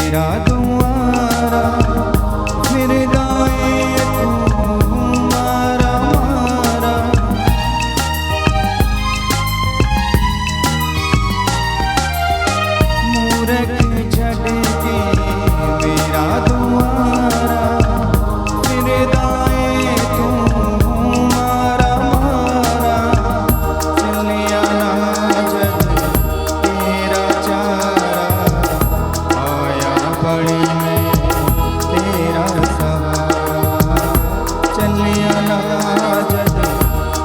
तेरा द्वारा फिर जाए तू मारा मारा। मूरख छड़ के मेरा द्वारा फिर जाए तू मारा मारा। चलिया ना जग तेरा चारा आया बड़ी में तेरा सहारा। चलिया ना जग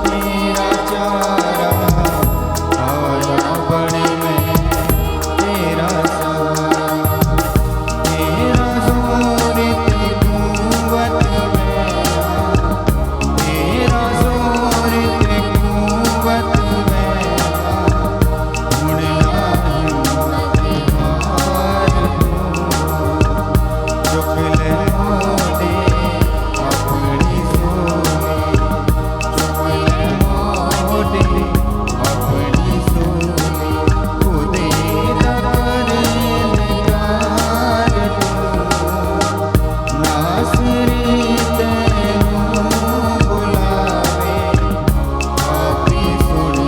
तेरा चारा आया बड़ी में तेरा सहारा। तेरा जोर ते कुव्वत मेरा, तेरा जोर ते कुव्वत मेरा। मुड़ना हिम्मत हार चुक ले मोटे अपनी सोनी, चुक ले मोटे अपनी सोनी। खुदे दर निगार नासरी तेनू बुलावे, आपी सुन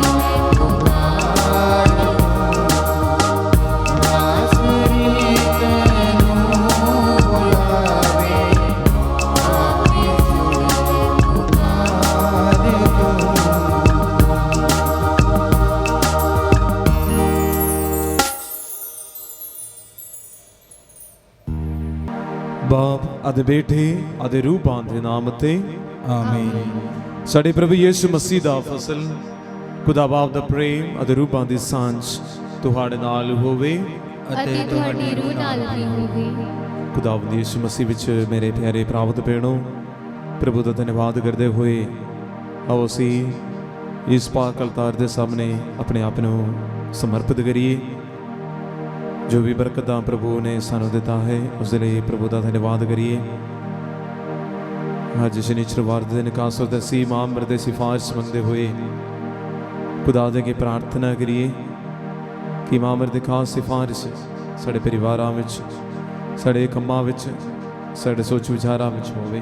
पुकार। नासरी तेनू बुलावे, आपी सुन पुकार। ਬਾਪ ਅਤੇ ਬੇਟੇ ਅਤੇ ਰੂਹਾਂ ਦੇ ਨਾਮ ਤੇ ਆਮੀਨ। ਸਾਡੇ ਪ੍ਰਭੂ ਯਿਸੂ ਮਸੀਹ ਦਾ ਫਜ਼ਲ, ਖੁਦਾ ਬਾਪ ਦਾ ਪ੍ਰੇਮ ਅਤੇ ਰੂਹਾਂ ਦੀ ਸਾਂਝ ਤੁਹਾਡੇ ਨਾਲ ਹੋਵੇ। ਅਤੇ ਤੁਹਾਡੀ ਰੂਹ ਨਾਲ ਵੀ ਹੋਵੇ। ਖੁਦਾਵੰਦ ਯਿਸੂ ਮਸੀਹ ਵਿੱਚ ਮੇਰੇ ਪਿਆਰੇ ਪ੍ਰਾਪਤ ਭੈਣੋ, ਪ੍ਰਭੂ ਦਾ ਧੰਨਵਾਦ ਕਰਦੇ ਹੋਏ ਆਓ ਅਸੀਂ ਇਸ ਪਾਕ ਅਲਤਾਰ ਦੇ ਸਾਹਮਣੇ ਆਪਣੇ ਆਪ ਨੂੰ ਸਮਰਪਿਤ ਕਰੀਏ। ਜੋ ਵੀ ਬਰਕਤਾਂ ਪ੍ਰਭੂ ਨੇ ਸਾਨੂੰ ਦਿੱਤਾ ਹੈ ਉਸ ਦੇ ਲਈ ਪ੍ਰਭੂ ਦਾ ਧੰਨਵਾਦ ਕਰੀਏ। ਅੱਜ ਸ਼ਨੀਚਰਵਾਰ ਦੇ ਦਿਨ ਕਾਸੋ ਦਸੀ ਮਾਮਰ ਦੇ ਸਿਫਾਰਿਸ਼ ਮੰਗਦੇ ਹੋਏ ਖੁਦਾ ਦੇ ਅੱਗੇ ਪ੍ਰਾਰਥਨਾ ਕਰੀਏ ਕਿ ਮਾਮਰ ਦੇ ਖਾਸ ਸਿਫਾਰਿਸ਼ ਸਾਡੇ ਪਰਿਵਾਰਾਂ ਵਿੱਚ, ਸਾਡੇ ਕੰਮਾਂ ਵਿੱਚ, ਸਾਡੇ ਸੋਚ ਵਿਚਾਰਾਂ ਵਿੱਚ ਹੋਵੇ,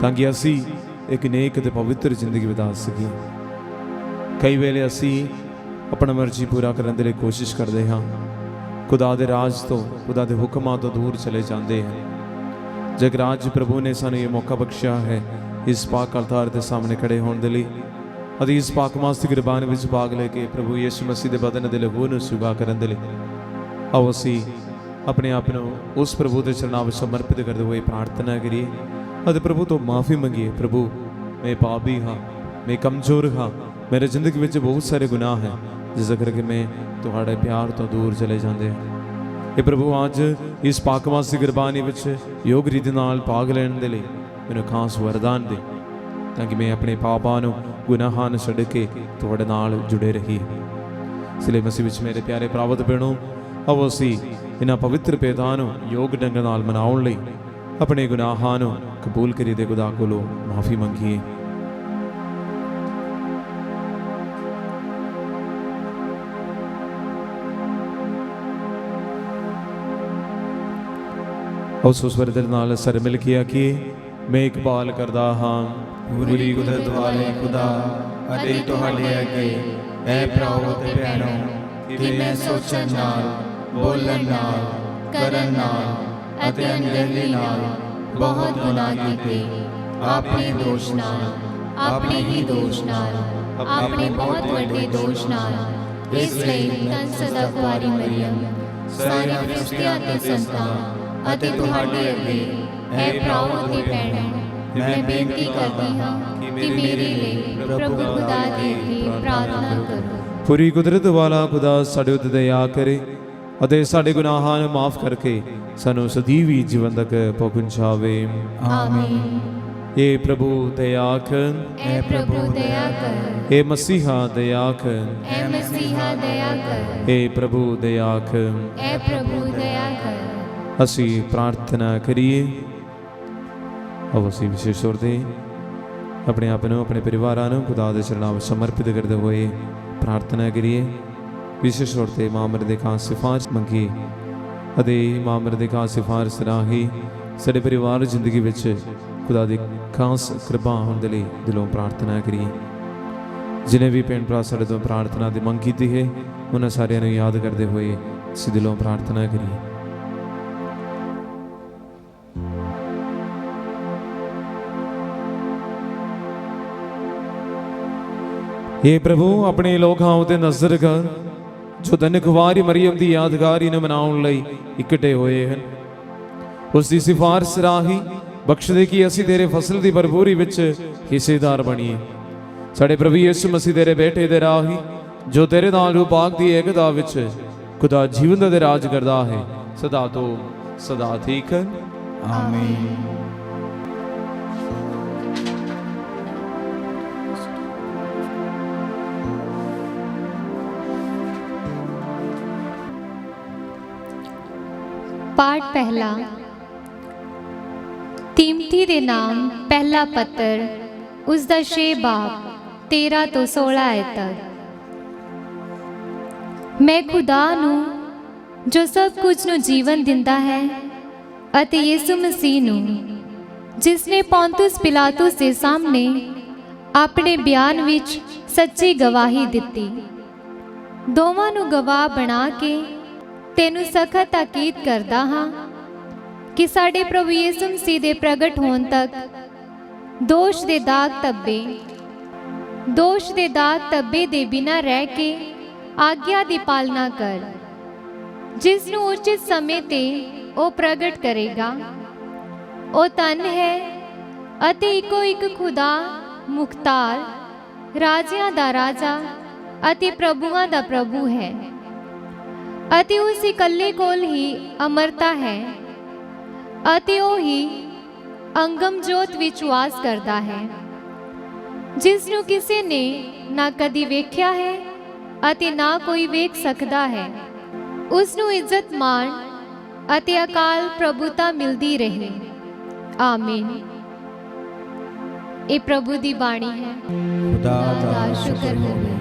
ਤਾਂ ਕਿ ਅਸੀਂ ਇੱਕ ਨੇਕ ਅਤੇ ਪਵਿੱਤਰ ਜ਼ਿੰਦਗੀ ਬਿਤਾ ਸਕੀਏ। ਕਈ ਵੇਲੇ ਅਸੀਂ ਆਪਣਾ ਮਰਜ਼ੀ ਪੂਰਾ ਕਰਨ ਦੇ ਲਈ ਕੋਸ਼ਿਸ਼ ਕਰਦੇ ਹਾਂ, ਖੁਦਾ ਦੇ ਰਾਜ ਤੋਂ, ਖੁਦਾ ਦੇ ਹੁਕਮਾਂ ਤੋਂ ਦੂਰ ਚਲੇ ਜਾਂਦੇ ਹਾਂ। ਜੇਕਰ ਅੱਜ ਪ੍ਰਭੂ ਨੇ ਸਾਨੂੰ ਇਹ ਮੌਕਾ ਬਖਸ਼ਿਆ ਹੈ ਇਸ ਪਾਕ ਅਲਤਾਰ ਦੇ ਸਾਹਮਣੇ ਖੜੇ ਹੋਣ ਦੇ ਲਈ ਅਤੇ ਇਸ ਪਾਕ ਮਾਸ ਦੀ ਕੁਰਬਾਨੀ ਵਿੱਚ ਭਾਗ ਲੈ ਕੇ ਪ੍ਰਭੂ ਯਿਸੂ ਮਸੀਹ ਦੇ ਬਦਨ ਦੇ ਲਹੂ ਨੂੰ ਸੁਭਾ ਕਰਨ ਦੇ ਲਈ ਆਓ ਅਸੀਂ ਆਪਣੇ ਆਪ ਨੂੰ ਉਸ ਪ੍ਰਭੂ ਦੇ ਚਰਨਾਂ ਵਿੱਚ ਸਮਰਪਿਤ ਕਰਦੇ ਹੋਏ ਪ੍ਰਾਰਥਨਾ ਕਰੀਏ ਅਤੇ ਪ੍ਰਭੂ ਤੋਂ ਮਾਫੀ ਮੰਗੀਏ। ਪ੍ਰਭੂ, ਮੈਂ ਪਾਪੀ ਹਾਂ, ਮੈਂ ਕਮਜ਼ੋਰ ਹਾਂ, ਮੇਰੇ ਜ਼ਿੰਦਗੀ ਵਿੱਚ ਬਹੁਤ ਸਾਰੇ ਗੁਨਾਹ ਹੈ ਜਿਸ ਕਰਕੇ ਮੈਂ ਤੁਹਾਡੇ ਪਿਆਰ ਤੋਂ ਦੂਰ ਚਲੇ ਜਾਂਦੇ ਹਾਂ। ਇਹ ਪ੍ਰਭੂ ਅੱਜ ਇਸ ਪਾਕ ਮਾਸ ਦੀ ਕੁਰਬਾਨੀ ਵਿੱਚ ਯੋਗ ਰੀਤੀ ਨਾਲ ਭਾਗ ਲੈਣ ਦੇ ਲਈ ਮੈਨੂੰ ਖਾਸ ਵਰਦਾਨ ਦੇ, ਤਾਂ ਕਿ ਮੈਂ ਆਪਣੇ ਪਾਪਾਂ ਨੂੰ, ਗੁਨਾਹਾਂ ਨੂੰ ਛੱਡ ਕੇ ਤੁਹਾਡੇ ਨਾਲ ਜੁੜੇ ਰਹੀਏ। ਇਸ ਲਈ ਮਸੀਹ ਵਿੱਚ ਮੇਰੇ ਪਿਆਰੇ ਪ੍ਰਾਪਤ ਭੈਣੋ, ਆਓ ਅਸੀਂ ਇਹਨਾਂ ਪਵਿੱਤਰ ਭੇਦਾਂ ਨੂੰ ਯੋਗ ਢੰਗ ਨਾਲ ਮਨਾਉਣ ਲਈ ਆਪਣੇ ਗੁਨਾਹਾਂ ਨੂੰ ਕਬੂਲ ਕਰੀਏ ਤੇ ਖੁਦਾ ਕੋਲੋਂ ਮਾਫੀ ਮੰਗੀਏ। ਉਸ ਸਵਰ ਦੇ ਨਾਲ ਸਰ ਮਿਲ ਕੇ ਆਖੀਏ, ਮੈਂ ਇਕਬਾਲ ਕਰਦਾ ਹਾਂ ਪੂਰੀ ਕੁਦਰਤ ਵਾਲੇ ਖੁਦਾ ਅਤੇ ਤੁਹਾਡੇ ਅੱਗੇ ਐ ਭਰਾਓ ਤੇ ਭੈਣੋ ਕਿ ਮੈਂ ਸੋਚਣ ਨਾਲ, ਬੋਲਣ ਨਾਲ, ਕਰਨ ਨਾਲ ਅਤੇ ਅਣਗਹਿਲੀ ਨਾਲ ਬਹੁਤ ਗੁਨਾਹ ਕੀਤੇ। ਆਪਣੇ ਦੋਸ਼ ਨਾਲ, ਆਪਣੇ ਹੀ ਦੋਸ਼ ਨਾਲ, ਆਪਣੇ ਬਹੁਤ ਵੱਡੇ ਦੋਸ਼ ਨਾਲ। ਇਸ ਲਈ ਧੰਨ ਸਦਾ ਕੁਆਰੀ ਮਰੀਅਮ, ਸਾਰੇ ਫਰਿਸ਼ਤਿਆਂ ਤੇ ਸੰਤਾਂ ਅਤੇ ਤੁਹਾਡੇ ਅੱਗੇ ਐ ਭਰਾਓ ਤੇ ਭੈਣੋ ਮੈਂ ਬੇਨਤੀ ਕਰਦੀ ਹਾਂ ਕਿ ਮੇਰੇ ਲਈ ਪ੍ਰਭੂ ਖੁਦਾ ਦੇ ਅੱਗੇ ਪ੍ਰਾਰਥਨਾ ਕਰੋ। ਪੂਰੀ ਕੁਦਰਤ ਵਾਲਾ ਖੁਦਾ ਸਾਡੇ ਉੱਤੇ ਦਇਆ ਕਰੇ ਅਤੇ ਸਾਡੇ ਗੁਨਾਹਾਂ ਨੂੰ ਮਾਫ ਕਰਕੇ ਸਾਨੂੰ ਸਦੀਵੀ ਜੀਵਨ ਤੱਕ ਪਹੁੰਚਾਵੇ। ਆਮੀਨ। ਇਹ ਪ੍ਰਭੂ ਦਇਆ ਕਰ, ਐ ਪ੍ਰਭੂ ਦਇਆ ਕਰ, ਇਹ ਮਸੀਹਾ ਦਇਆ ਕਰ, ਐ ਮਸੀਹਾ ਦਇਆ ਕਰ, ਇਹ ਪ੍ਰਭੂ ਦਇਆ ਕਰ। ਐ ਪ੍ਰਭੂ ਦਇਆ ਕਰ। ਅਸੀਂ ਪ੍ਰਾਰਥਨਾ ਕਰੀਏ। ਆਓ ਅਸੀਂ ਵਿਸ਼ੇਸ਼ ਤੌਰ ਤੇ ਆਪਣੇ ਆਪ ਨੂੰ, ਆਪਣੇ ਪਰਿਵਾਰਾਂ ਨੂੰ ਖੁਦਾ ਦੇ ਚਰਨਾਂ ਵਿੱਚ ਸਮਰਪਿਤ ਕਰਦੇ ਹੋਏ ਪ੍ਰਾਰਥਨਾ ਕਰੀਏ। ਵਿਸ਼ੇਸ਼ ਤੌਰ ਤੇ ਮਾਮਰ ਦੇ ਖਾਸ ਸਿਫਾਰਿਸ਼ ਮੰਗੀਏ ਅਤੇ ਮਾਂ ਅਮਰ ਦੇ ਖਾਸ ਸਿਫਾਰਿਸ਼ ਰਾਹੀਂ ਸਾਡੇ ਪਰਿਵਾਰ ਜ਼ਿੰਦਗੀ ਵਿੱਚ ਖੁਦਾ ਦੀ ਖਾਸ ਕਿਰਪਾ ਹੋਣ ਦੇ ਲਈ ਦਿਲੋਂ ਪ੍ਰਾਰਥਨਾ ਕਰੀਏ। ਜਿਨੇ ਵੀ ਭੈਣ ਭਰਾ ਸਾਡੇ ਤੋਂ ਪ੍ਰਾਰਥਨਾ ਦੀ ਮੰਗ ਕੀਤੀ ਹੈ ਉਹਨਾਂ ਸਾਰਿਆਂ ਨੂੰ ਯਾਦ ਕਰਦੇ ਹੋਏ ਅਸੀਂ ਦਿਲੋਂ ਪ੍ਰਾਰਥਨਾ ਕਰੀਏ। हे प्रभु अपने लोकां उते नजर कर जो धन कुवारी मरियम की यादगारी ने मनाउण लई इकट्ठे होए हैं। उस दी सिफारिश राही बख्श दे कि असीं तेरे फसल की भरपूरी विच हिस्सेदार बणीए। साडे प्रभु यीशु मसीह तेरे बेटे दे राही जो तेरे नाल रूपाक दी एकता विच खुदा जीवन दे राज करदा है सदा तो सदा ठीक है। आमीन। पाठ पहला। तीमथी दे नाम पहला पत्र उसका 6 बाब 13 तो 16 आयत तक। मैं खुदा नूं जो सब कुछ नूं जीवन दिंदा है अते यीशु मसीह नूं जिसने पोंतुस पिलातुस के सामने अपने बयान विच सच्ची गवाही दिती, दोवां नूं गवाह बना के तेनू सखत ताकीद करदा हाँ कि साडे प्रभु यीशु मसीह दे प्रगट होने तक दोष दे दाग तब्बे दे बिना रह के आज्ञा दी पालना कर, जिसनू उचित समय ते ओ प्रगट करेगा। ओ तन है अते इको एक खुदा मुख्तार, राजियां दा राजा अते प्रभुआं दा प्रभु है अति उस इकल्ले कोल ही अमरता है अति ओ ही अंगम जोत विच वास करता है, जिसनू किसी ने ना कदी वेख्या है अति ना कोई वेख सकता है। उसनू इज्जत मान अति अकाल प्रभुता मिलती रहे। आमीन। ये प्रभु दी बाणी है। खुदा दा शुक्र होवे।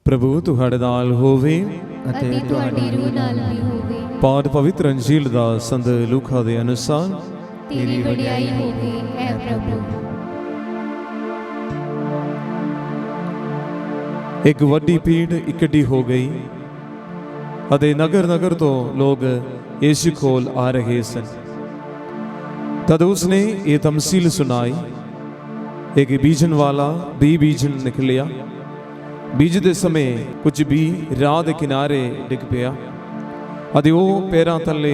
ਪ੍ਰਭੂ ਤੁਹਾਡੇ ਨਾਲ ਹੋਵੇ। ਅਤੇ ਤੁਹਾਡੀ ਰੂਹ ਨਾਲ ਵੀ ਹੋਵੇ। ਪਾਠ ਪਵਿੱਤਰ ਅੰਜੀਲ ਦਾ ਸੰਤ ਲੂਕਾ ਦੇ ਅਨੁਸਾਰ। ਤੇਰੀ ਵਡਿਆਈ ਹੋਵੇ ਐ ਪ੍ਰਭੂ। ਇੱਕ ਵੱਡੀ ਭੀੜ ਇਕੱਠੀ ਹੋ ਗਈ ਅਤੇ ਨਗਰ ਨਗਰ ਤੋਂ ਲੋਕ ਯीशु ਕੋਲ ਆ ਰਹੇ ਸਨ। तद उसने ये तमसील सुनाई। एक बीजन वाला बी बीजन निकलिया। बीजते समय कुछ भी राह के किनारे डिग पिया ਅਤੇ ਉਹ ਪੈਰਾਂ ਥੱਲੇ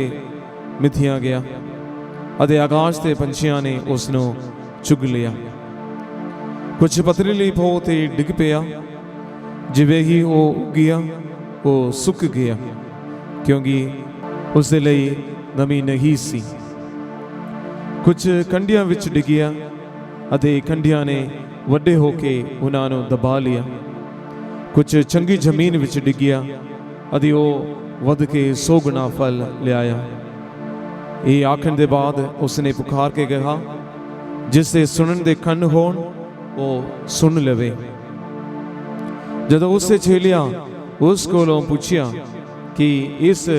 ਮਿਥਿਆ ਗਿਆ ਅਤੇ ਆਕਾਸ਼ ਦੇ ਪੰਛੀਆਂ ਨੇ ਉਸ ਨੂੰ ਚੁਗ ਲਿਆ। ਕੁਝ ਪਥਰੀਲੀ ਥਾਂ ਤੇ ਡਿੱਗ ਪਿਆ। ਜਿਵੇਂ ਹੀ ਉਹ ਉੱਗਿਆ ਉਹ ਸੁੱਕ ਗਿਆ ਕਿਉਂਕਿ ਉਸ ਦੇ ਲਈ ਨਮੀ ਨਹੀਂ ਸੀ। ਕੁਝ ਕੰਢਿਆਂ ਵਿੱਚ ਡਿੱਗਿਆ ਅਤੇ ਕੰਢਿਆਂ ਨੇ ਵੱਡੇ ਹੋ ਕੇ ਉਹਨਾਂ ਨੂੰ ਦਬਾ ਲਿਆ। ਕੁਝ ਚੰਗੀ ਜ਼ਮੀਨ ਵਿੱਚ ਡਿੱਗਿਆ ਅਤੇ ਉਹ ਵੱਧ ਕੇ 100 ਗੁਣਾ ਫਲ ਲਿਆਇਆ। ਇਹ ਆਖਣ ਦੇ ਬਾਅਦ ਉਸਨੇ ਪੁਕਾਰ ਕੇ ਕਿਹਾ, ਜਿਸ ਦੇ ਸੁਣਨ ਦੇ ਕੰਨ ਹੋਣ ਉਹ ਸੁਣ ਲਵੇ। ਜਦੋਂ ਉਸੇ ਚੇਲਿਆਂ ਉਸ ਕੋਲੋਂ ਪੁੱਛਿਆ ਕਿ ਇਸ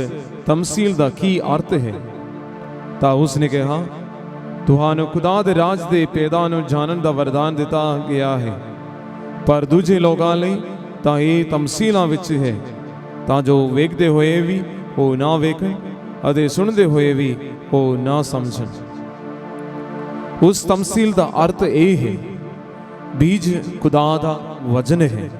ਤਮਸੀਲ ਦਾ ਕੀ ਅਰਥ ਹੈ ਤਾਂ ਉਸਨੇ ਕਿਹਾ, ਤੁਹਾਨੂੰ ਖੁਦਾ ਦੇ ਰਾਜ ਦੇ ਭੇਦਾਂ ਨੂੰ ਜਾਣਨ ਦਾ ਵਰਦਾਨ ਦਿੱਤਾ ਗਿਆ ਹੈ, ਪਰ ਦੂਜੇ ਲੋਕਾਂ ਲਈ ਤਾਂ ਇਹ ਤਮਸੀਲਾਂ ਵਿੱਚ ਹੈ, ਤਾਂ ਜੋ ਵੇਖਦੇ ਹੋਏ ਵੀ ਉਹ ਨਾ ਵੇਖਣ ਅਤੇ ਸੁਣਦੇ ਹੋਏ ਵੀ ਉਹ ਨਾ ਸਮਝਣ। ਉਸ ਤਮਸੀਲ ਦਾ ਅਰਥ ਇਹ ਹੈ, ਬੀਜ ਖੁਦਾ ਦਾ ਵਚਨ ਹੈ।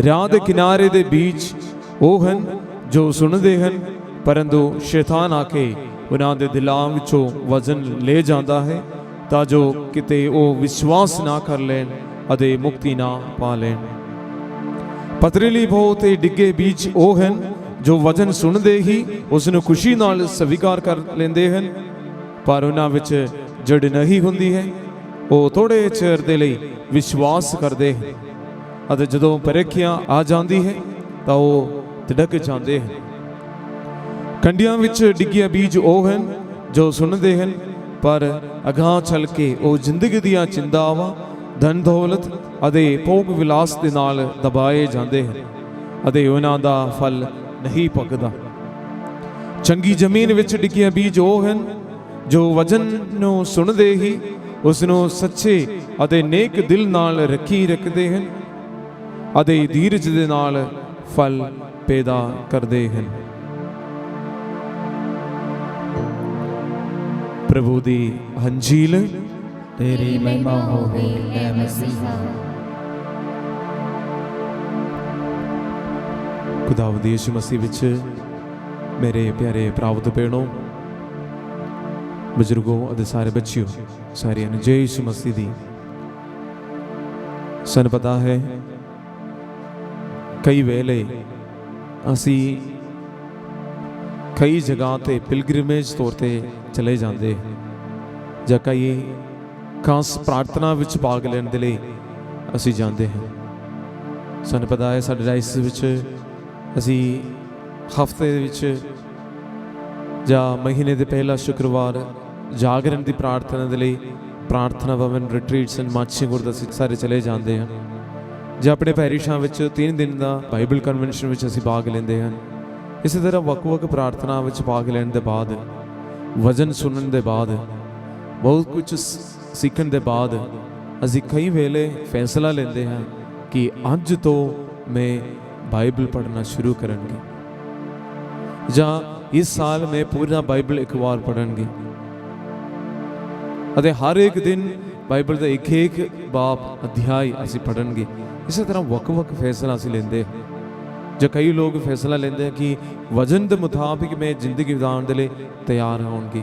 ਰਾਹ ਦੇ ਕਿਨਾਰੇ ਦੇ ਬੀਜ ਉਹ ਹਨ ਜੋ ਸੁਣਦੇ ਹਨ, ਪਰੰਤੂ ਸ਼ੈਤਾਨ ਆ ਕੇ ਉਹਨਾਂ ਦੇ ਦਿਲਾਂ ਵਿੱਚੋਂ ਵਚਨ ਲੈ ਜਾਂਦਾ ਹੈ ਤਾਂ ਜੋ ਕਿਤੇ ਉਹ ਵਿਸ਼ਵਾਸ ਨਾ ਕਰ ਲੈਣ ਅਤੇ ਮੁਕਤੀ ਨਾ ਪਾ ਲੈਣ। ਪਥਰੀਲੀ ਥਾਂ ਤੇ ਡਿੱਗੇ ਬੀਜ ਉਹ ਹਨ ਜੋ ਵਚਨ ਸੁਣਦੇ ਹੀ ਉਸ ਨੂੰ ਖੁਸ਼ੀ ਨਾਲ ਸਵੀਕਾਰ ਕਰ ਲੈਂਦੇ ਹਨ, ਪਰ ਉਹਨਾਂ ਵਿੱਚ ਜੜ ਨਹੀਂ ਹੁੰਦੀ ਹੈ। ਉਹ ਥੋੜੇ ਚਿਰ ਦੇ ਲਈ ਵਿਸ਼ਵਾਸ ਕਰਦੇ ਹਨ ਅਤੇ ਜਦੋਂ ਪਰੀਖਿਆ ਆ ਜਾਂਦੀ ਹੈ ਤਾਂ ਉਹ ਧੜਕ ਜਾਂਦੇ ਹਨ। ਕੰਢਿਆਂ ਵਿੱਚ ਡਿੱਗੇ ਬੀਜ ਉਹ ਹਨ ਜੋ ਸੁਣਦੇ ਹਨ, ਪਰ ਅਗਾਂਹ ਚੱਲ ਕੇ ਉਹ ਜ਼ਿੰਦਗੀ ਦੀਆਂ ਚਿੰਤਾਵਾਂ, ਧਨ ਦੌਲਤ ਅਤੇ ਭੋਗ ਵਿਲਾਸ ਦੇ ਨਾਲ ਦਬਾਏ ਜਾਂਦੇ ਹਨ ਅਤੇ ਉਹਨਾਂ ਦਾ ਫਲ ਨਹੀਂ ਪੱਕਦਾ। ਚੰਗੀ ਜ਼ਮੀਨ ਵਿੱਚ ਡਿੱਗੇ ਬੀਜ ਉਹ ਹਨ ਜੋ ਵਚਨ ਨੂੰ ਸੁਣਦੇ ਹੀ ਉਸ ਨੂੰ ਸੱਚੇ ਅਤੇ ਨੇਕ ਦਿਲ ਨਾਲ ਰੱਖਦੇ ਹਨ ਅਤੇ ਧੀਰਜ ਦੇ ਨਾਲ ਫਲ ਪੈਦਾ ਕਰਦੇ ਹਨ। ਪ੍ਰਭੂ ਦੀ ਅੰਜੀਲ। ਤੇਰੀ ਮਹਿਮਾ ਹੋਵੇ ਐ ਮਸੀਹਾ। ਖੁਦਾਵੰਦ ਯਿਸੂ ਮਸੀਹ ਵਿੱਚ ਮੇਰੇ ਪਿਆਰੇ ਭਰਾਵੋ ਤੇ ਭੈਣੋ, ਬਜ਼ੁਰਗੋ ਅਤੇ ਸਾਰੇ ਬੱਚਿਓ, ਸਾਰਿਆਂ ਨੂੰ ਜੈ ਯਿਸੂ ਮਸੀਹ ਦੀ। ਸਾਨੂੰ ਪਤਾ ਹੈ ਕਈ ਵੇਲੇ ਅਸੀਂ ਕਈ ਜਗ੍ਹਾ ਤੇ ਪਿਲਗ੍ਰਿਮੇਜ ਤੌਰ ਤੇ ਚਲੇ ਜਾਂਦੇ ਜਾਂ ਕਈ ਖਾਸ ਪ੍ਰਾਰਥਨਾ ਵਿੱਚ ਭਾਗ ਲੈਣ ਦੇ ਲਈ ਅਸੀਂ ਜਾਂਦੇ ਹਾਂ। ਸਾਨੂੰ ਪਤਾ ਹੈ ਸਾਡੇ ਰਾਈਸ ਵਿੱਚ ਅਸੀਂ ਹਫ਼ਤੇ ਦੇ ਵਿੱਚ ਜਾਂ ਮਹੀਨੇ ਦੇ ਪਹਿਲਾ ਸ਼ੁੱਕਰਵਾਰ ਜਾਗਰਣ ਦੀ ਪ੍ਰਾਰਥਨਾ ਦੇ ਲਈ ਪ੍ਰਾਰਥਨਾ ਭਵਨ ਰਿਟਰੀਟਸ ਐਂਡ ਮਾਚਿੰਗ ਗੁਰਦ ਅਸੀਂ ਸਾਰੇ ਚਲੇ ਜਾਂਦੇ ਹਾਂ। ਜਾਂ ਆਪਣੇ ਪੈਰਿਸ਼ਾਂ ਵਿੱਚ 3 ਦਿਨ ਦਾ ਬਾਈਬਲ ਕਨਵੈਨਸ਼ਨ ਵਿੱਚ ਅਸੀਂ ਭਾਗ ਲੈਂਦੇ ਹਾਂ। ਇਸੇ ਤਰ੍ਹਾਂ ਵੱਖ-ਵੱਖ ਪ੍ਰਾਰਥਨਾ ਵਿੱਚ ਭਾਗ ਲੈਣ ਦੇ ਬਾਅਦ, ਵਚਨ ਸੁਣਨ ਦੇ ਬਾਅਦ, ਬਹੁਤ ਕੁਝ ਸਿੱਖਣ ਦੇ ਬਾਅਦ ਅਸੀਂ ਕਈ ਵੇਲੇ ਫੈਸਲਾ ਲੈਂਦੇ ਹਾਂ ਕਿ ਅੱਜ ਤੋਂ ਮੈਂ ਬਾਈਬਲ ਪੜ੍ਹਨਾ ਸ਼ੁਰੂ ਕਰਾਂਗੇ ਜਾਂ ਇਸ ਸਾਲ ਮੈਂ ਪੂਰਾ ਬਾਈਬਲ ਇੱਕ ਵਾਰ ਪੜ੍ਹਾਂਗੇ ਅਤੇ ਹਰ ਇੱਕ ਦਿਨ ਬਾਈਬਲ ਦਾ ਇੱਕ ਬਾਪ ਅਧਿਆਇ ਅਸੀਂ ਪੜ੍ਹਾਂਗੇ। ਇਸੇ ਤਰ੍ਹਾਂ ਵੱਖ-ਵੱਖ ਫੈਸਲਾ ਅਸੀਂ ਲੈਂਦੇ ਹਾਂ। ਜਾਂ ਕਈ ਲੋਕ ਫੈਸਲਾ ਲੈਂਦੇ ਆ ਕਿ ਵਚਨ ਦੇ ਮੁਤਾਬਿਕ ਮੈਂ ਜ਼ਿੰਦਗੀ ਬਿਤਾਉਣ ਦੇ ਲਈ ਤਿਆਰ ਹੋਣਗੇ।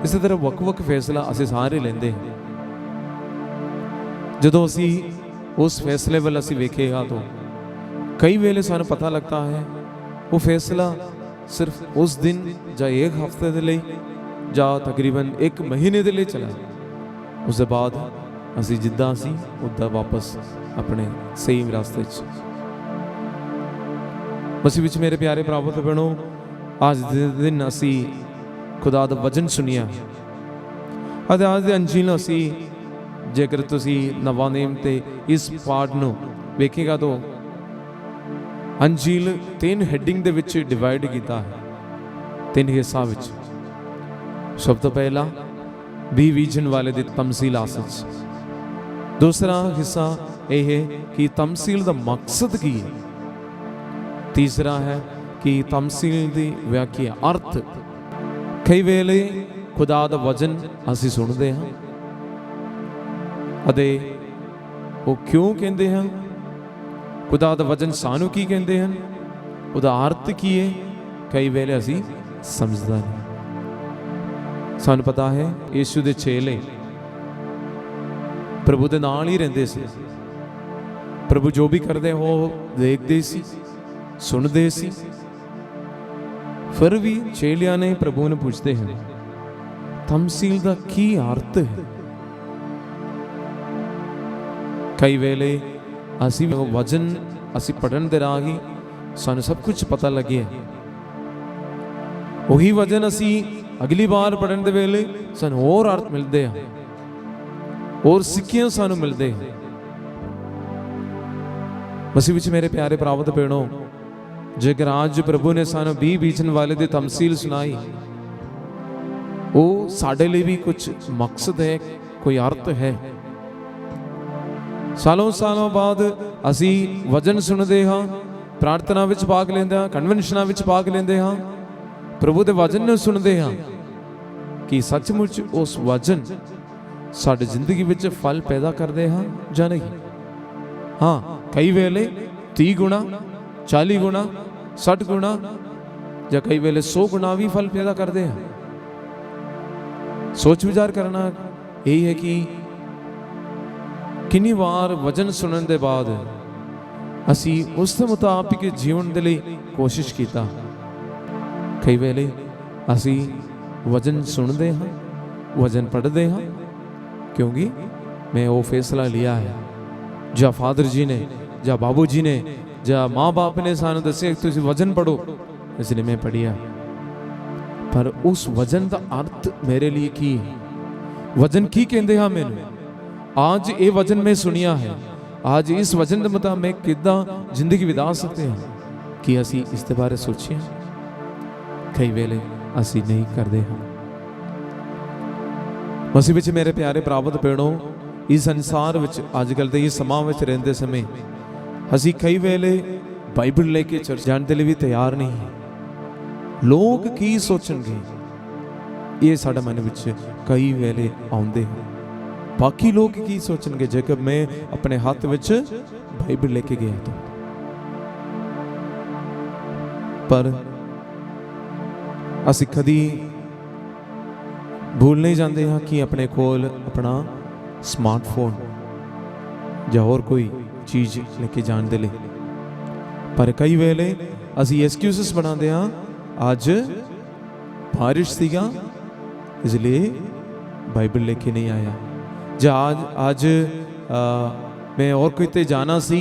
ਇਸੇ ਤਰ੍ਹਾਂ ਵੱਖ-ਵੱਖ ਫੈਸਲਾ ਅਸੀਂ ਸਾਰੇ ਲੈਂਦੇ ਹਾਂ। ਜਦੋਂ ਅਸੀਂ ਉਸ ਫੈਸਲੇ ਵੱਲ ਅਸੀਂ ਵੇਖੇਗਾ ਤਾਂ ਕਈ ਵੇਲੇ ਸਾਨੂੰ ਪਤਾ ਲੱਗਦਾ ਹੈ ਉਹ ਫੈਸਲਾ ਸਿਰਫ ਉਸ ਦਿਨ ਜਾਂ ਇੱਕ ਹਫ਼ਤੇ ਦੇ ਲਈ ਜਾਂ ਤਕਰੀਬਨ 1 ਮਹੀਨੇ ਦੇ ਲਈ ਚਲਾ। ਉਸ ਦੇ ਬਾਅਦ ਅਸੀਂ ਜਿੱਦਾਂ ਅਸੀਂ ਉੱਦਾਂ ਵਾਪਸ ਆਪਣੇ ਸਹੀ ਰਸਤੇ 'ਚ। ਮਸੀਹ ਵਿੱਚ ਮੇਰੇ ਪਿਆਰੇ ਭਰਾਵੋ ਤੇ ਭੈਣੋ, ਅੱਜ ਦੇ ਦਿਨ ਅਸੀਂ ਖੁਦਾ ਦਾ ਵਚਨ ਸੁਣਿਆ ਅਤੇ ਅੱਜ ਦੇ ਅੰਜੀਲ ਅਸੀਂ, ਜੇਕਰ ਤੁਸੀਂ ਨਵਾਂ ਨੇਮ ਤੇ ਇਸ ਪਾਠ ਨੂੰ ਵੇਖੇਗਾ ਤਾਂ ਅੰਜੀਲ 3 ਹੈਡਿੰਗ ਦੇ ਵਿੱਚ ਡਿਵਾਈਡ ਕੀਤਾ ਹੈ, 3 ਹਿੱਸਾ ਵਿੱਚ। ਸਭ ਤੋਂ ਪਹਿਲਾ 20 ਵਿਜ਼ਨ ਵਾਲੇ ਦੀ ਤਮਸੀਲ ਅਸਲ 'ਚ। ਦੂਸਰਾ ਹਿੱਸਾ ਇਹ ਹੈ ਕਿ ਤਮਸੀਲ ਦਾ ਮਕਸਦ ਕੀ ਹੈ। ਤੀਸਰਾ ਹੈ ਕਿ ਤਮਸੀਲ ਦੀ ਵਿਆਖਿਆ, ਅਰਥ। ਕਈ ਵੇਲੇ ਖੁਦਾ ਦਾ ਵਚਨ ਅਸੀਂ ਸੁਣਦੇ ਹਾਂ ਅਤੇ ਉਹ ਕਿਉਂ ਕਹਿੰਦੇ ਹਨ, ਖੁਦਾ ਦਾ ਵਚਨ ਸਾਨੂੰ ਕੀ ਕਹਿੰਦੇ ਹਨ, ਉਹਦਾ ਅਰਥ ਕੀ ਹੈ, ਕਈ ਵੇਲੇ ਅਸੀਂ ਸਮਝਦਾ ਨਹੀਂ। ਸਾਨੂੰ ਪਤਾ ਹੈ ਯਿਸੂ ਦੇ ਚੇਲੇ ਪ੍ਰਭੂ ਦੇ ਨਾਲ ਹੀ ਰਹਿੰਦੇ ਸੀ। ਪ੍ਰਭੂ ਜੋ ਵੀ ਕਰਦੇ ਉਹ ਦੇਖਦੇ ਸੀ, ਸੁਣਦੇ ਸੀ। ਫਿਰ ਵੀ ਚੇਲਿਆਂ ਨੇ ਪ੍ਰਭੂ ਨੂੰ ਪੁੱਛਦੇ ਹਨ, ਤਮਸੀਲ ਦਾ ਕੀ ਅਰਥ ਹੈ। ਕਈ ਵੇਲੇ ਅਸੀਂ ਵਚਨ ਅਸੀਂ ਪੜ੍ਹਨ ਦੇ ਰਾਹ ਹੀ ਸਾਨੂੰ ਸਭ ਕੁਝ ਪਤਾ ਲੱਗਿਆ, ਉਹੀ ਵਚਨ ਅਸੀਂ ਅਗਲੀ ਵਾਰ ਪੜ੍ਹਨ ਦੇ ਵੇਲੇ ਸਾਨੂੰ ਹੋਰ ਅਰਥ ਮਿਲਦੇ ਆ, ਹੋਰ ਸਿੱਖਿਆ ਸਾਨੂੰ ਮਿਲਦੇ। ਮਸੀਹ ਵਿੱਚ ਮੇਰੇ ਪਿਆਰੇ ਭਰਾਵੋ ਤੇ ਭੈਣੋ, ਜੇਕਰ ਅੱਜ ਪ੍ਰਭੂ ਨੇ ਸਾਨੂੰ 20 ਵਿਜ਼ਨ ਵਾਲੇ ਦੀ ਤਮਸੀਲ ਸੁਣਾਈ, ਉਹ ਸਾਡੇ ਲਈ ਵੀ ਕੁਝ ਮਕਸਦ ਹੈ, ਕੋਈ ਅਰਥ ਹੈ। ਸਾਲੋਂ ਸਾਲੋਂ ਬਾਅਦ ਅਸੀਂ ਵਚਨ ਸੁਣਦੇ ਹਾਂ, ਪ੍ਰਾਰਥਨਾ ਵਿੱਚ ਭਾਗ ਲੈਂਦੇ ਹਾਂ, ਕਨਵੈਨਸ਼ਨਾਂ ਵਿੱਚ ਭਾਗ ਲੈਂਦੇ ਹਾਂ, ਪ੍ਰਭੂ ਦੇ ਵਚਨ ਨੂੰ ਸੁਣਦੇ ਹਾਂ ਕਿ ਸੱਚਮੁੱਚ ਉਸ ਵਚਨ ਸਾਡੀ ਜ਼ਿੰਦਗੀ ਵਿੱਚ ਫਲ ਪੈਦਾ ਕਰਦੇ ਹਾਂ ਜਾਂ ਨਹੀਂ। ਹਾਂ, ਕਈ ਵੇਲੇ 30 ਗੁਣਾ, 40 ਗੁਣਾ, 60 ਗੁਣਾ ਜਾਂ ਕਈ ਵੇਲੇ 100 ਗੁਣਾ ਵੀ ਫਲ ਪੈਦਾ ਕਰਦੇ ਹਾਂ। ਸੋਚ ਵਿਚਾਰ ਕਰਨਾ ਇਹ ਹੈ ਕਿ ਕਿੰਨੀ ਵਾਰ ਵਚਨ ਸੁਣਨ ਦੇ ਬਾਅਦ ਅਸੀਂ ਉਸ ਦੇ ਮੁਤਾਬਿਕ ਜੀਵਨ ਦੇ ਲਈ ਕੋਸ਼ਿਸ਼ ਕੀਤਾ। ਕਈ ਵੇਲੇ ਅਸੀਂ ਵਚਨ ਸੁਣਦੇ ਹਾਂ, ਵਚਨ ਪੜ੍ਹਦੇ ਹਾਂ ਕਿਉਂਕਿ ਮੈਂ ਉਹ ਫੈਸਲਾ ਲਿਆ ਹੈ, ਜਾਂ ਫਾਦਰ ਜੀ ਨੇ ਜਾਂ ਬਾਬੂ ਜੀ ਨੇ ਜਾਂ ਮਾਂ ਬਾਪ ਨੇ ਸਾਨੂੰ ਦੱਸਿਆ ਕਿ ਤੁਸੀਂ ਵਚਨ ਪੜ੍ਹੋ, ਇਸ ਲਈ ਮੈਂ ਪੜ੍ਹਿਆ। ਪਰ ਉਸ ਵਚਨ ਦਾ ਅਰਥ ਮੇਰੇ ਲਈ ਕੀ ਹੈ, ਵਚਨ ਕੀ ਕਹਿੰਦੇ ਹਾਂ ਮੈਨੂੰ। आज ये वचन मैं सुनिया है, आज इस वचन के मुताबिक मैं किदा जिंदगी बिता सकते हैं कि असी इस दे बारे सोचिए। कई वेले असी नहीं करते हैं। मसीह विच मेरे प्यारे भरावो ते भैणो, इस संसार विच अजकल दे इस समां विच रहिंदे समय असी कई वेले बाइबल लेके चर्च जाने के लिए भी तैयार नहीं है। लोग की सोचणगे, ये साडे मन विच कई वेले आउंदे हैं। बाकी लोग की सोचणगे जेकर मैं अपने हाथ विच बाइबल लेके गया तो। पर असी कदी भूल नहीं जाते हाँ कि अपने कोल अपना स्मार्टफोन या और कोई चीज़ लेके जाने दे लिए। पर कई वेले असी एक्सक्यूज़ बनाते हाँ, आज बारिश सीगा इसलिए बाइबल लेके नहीं आया, जा आज मैं और कोई ते जाना सी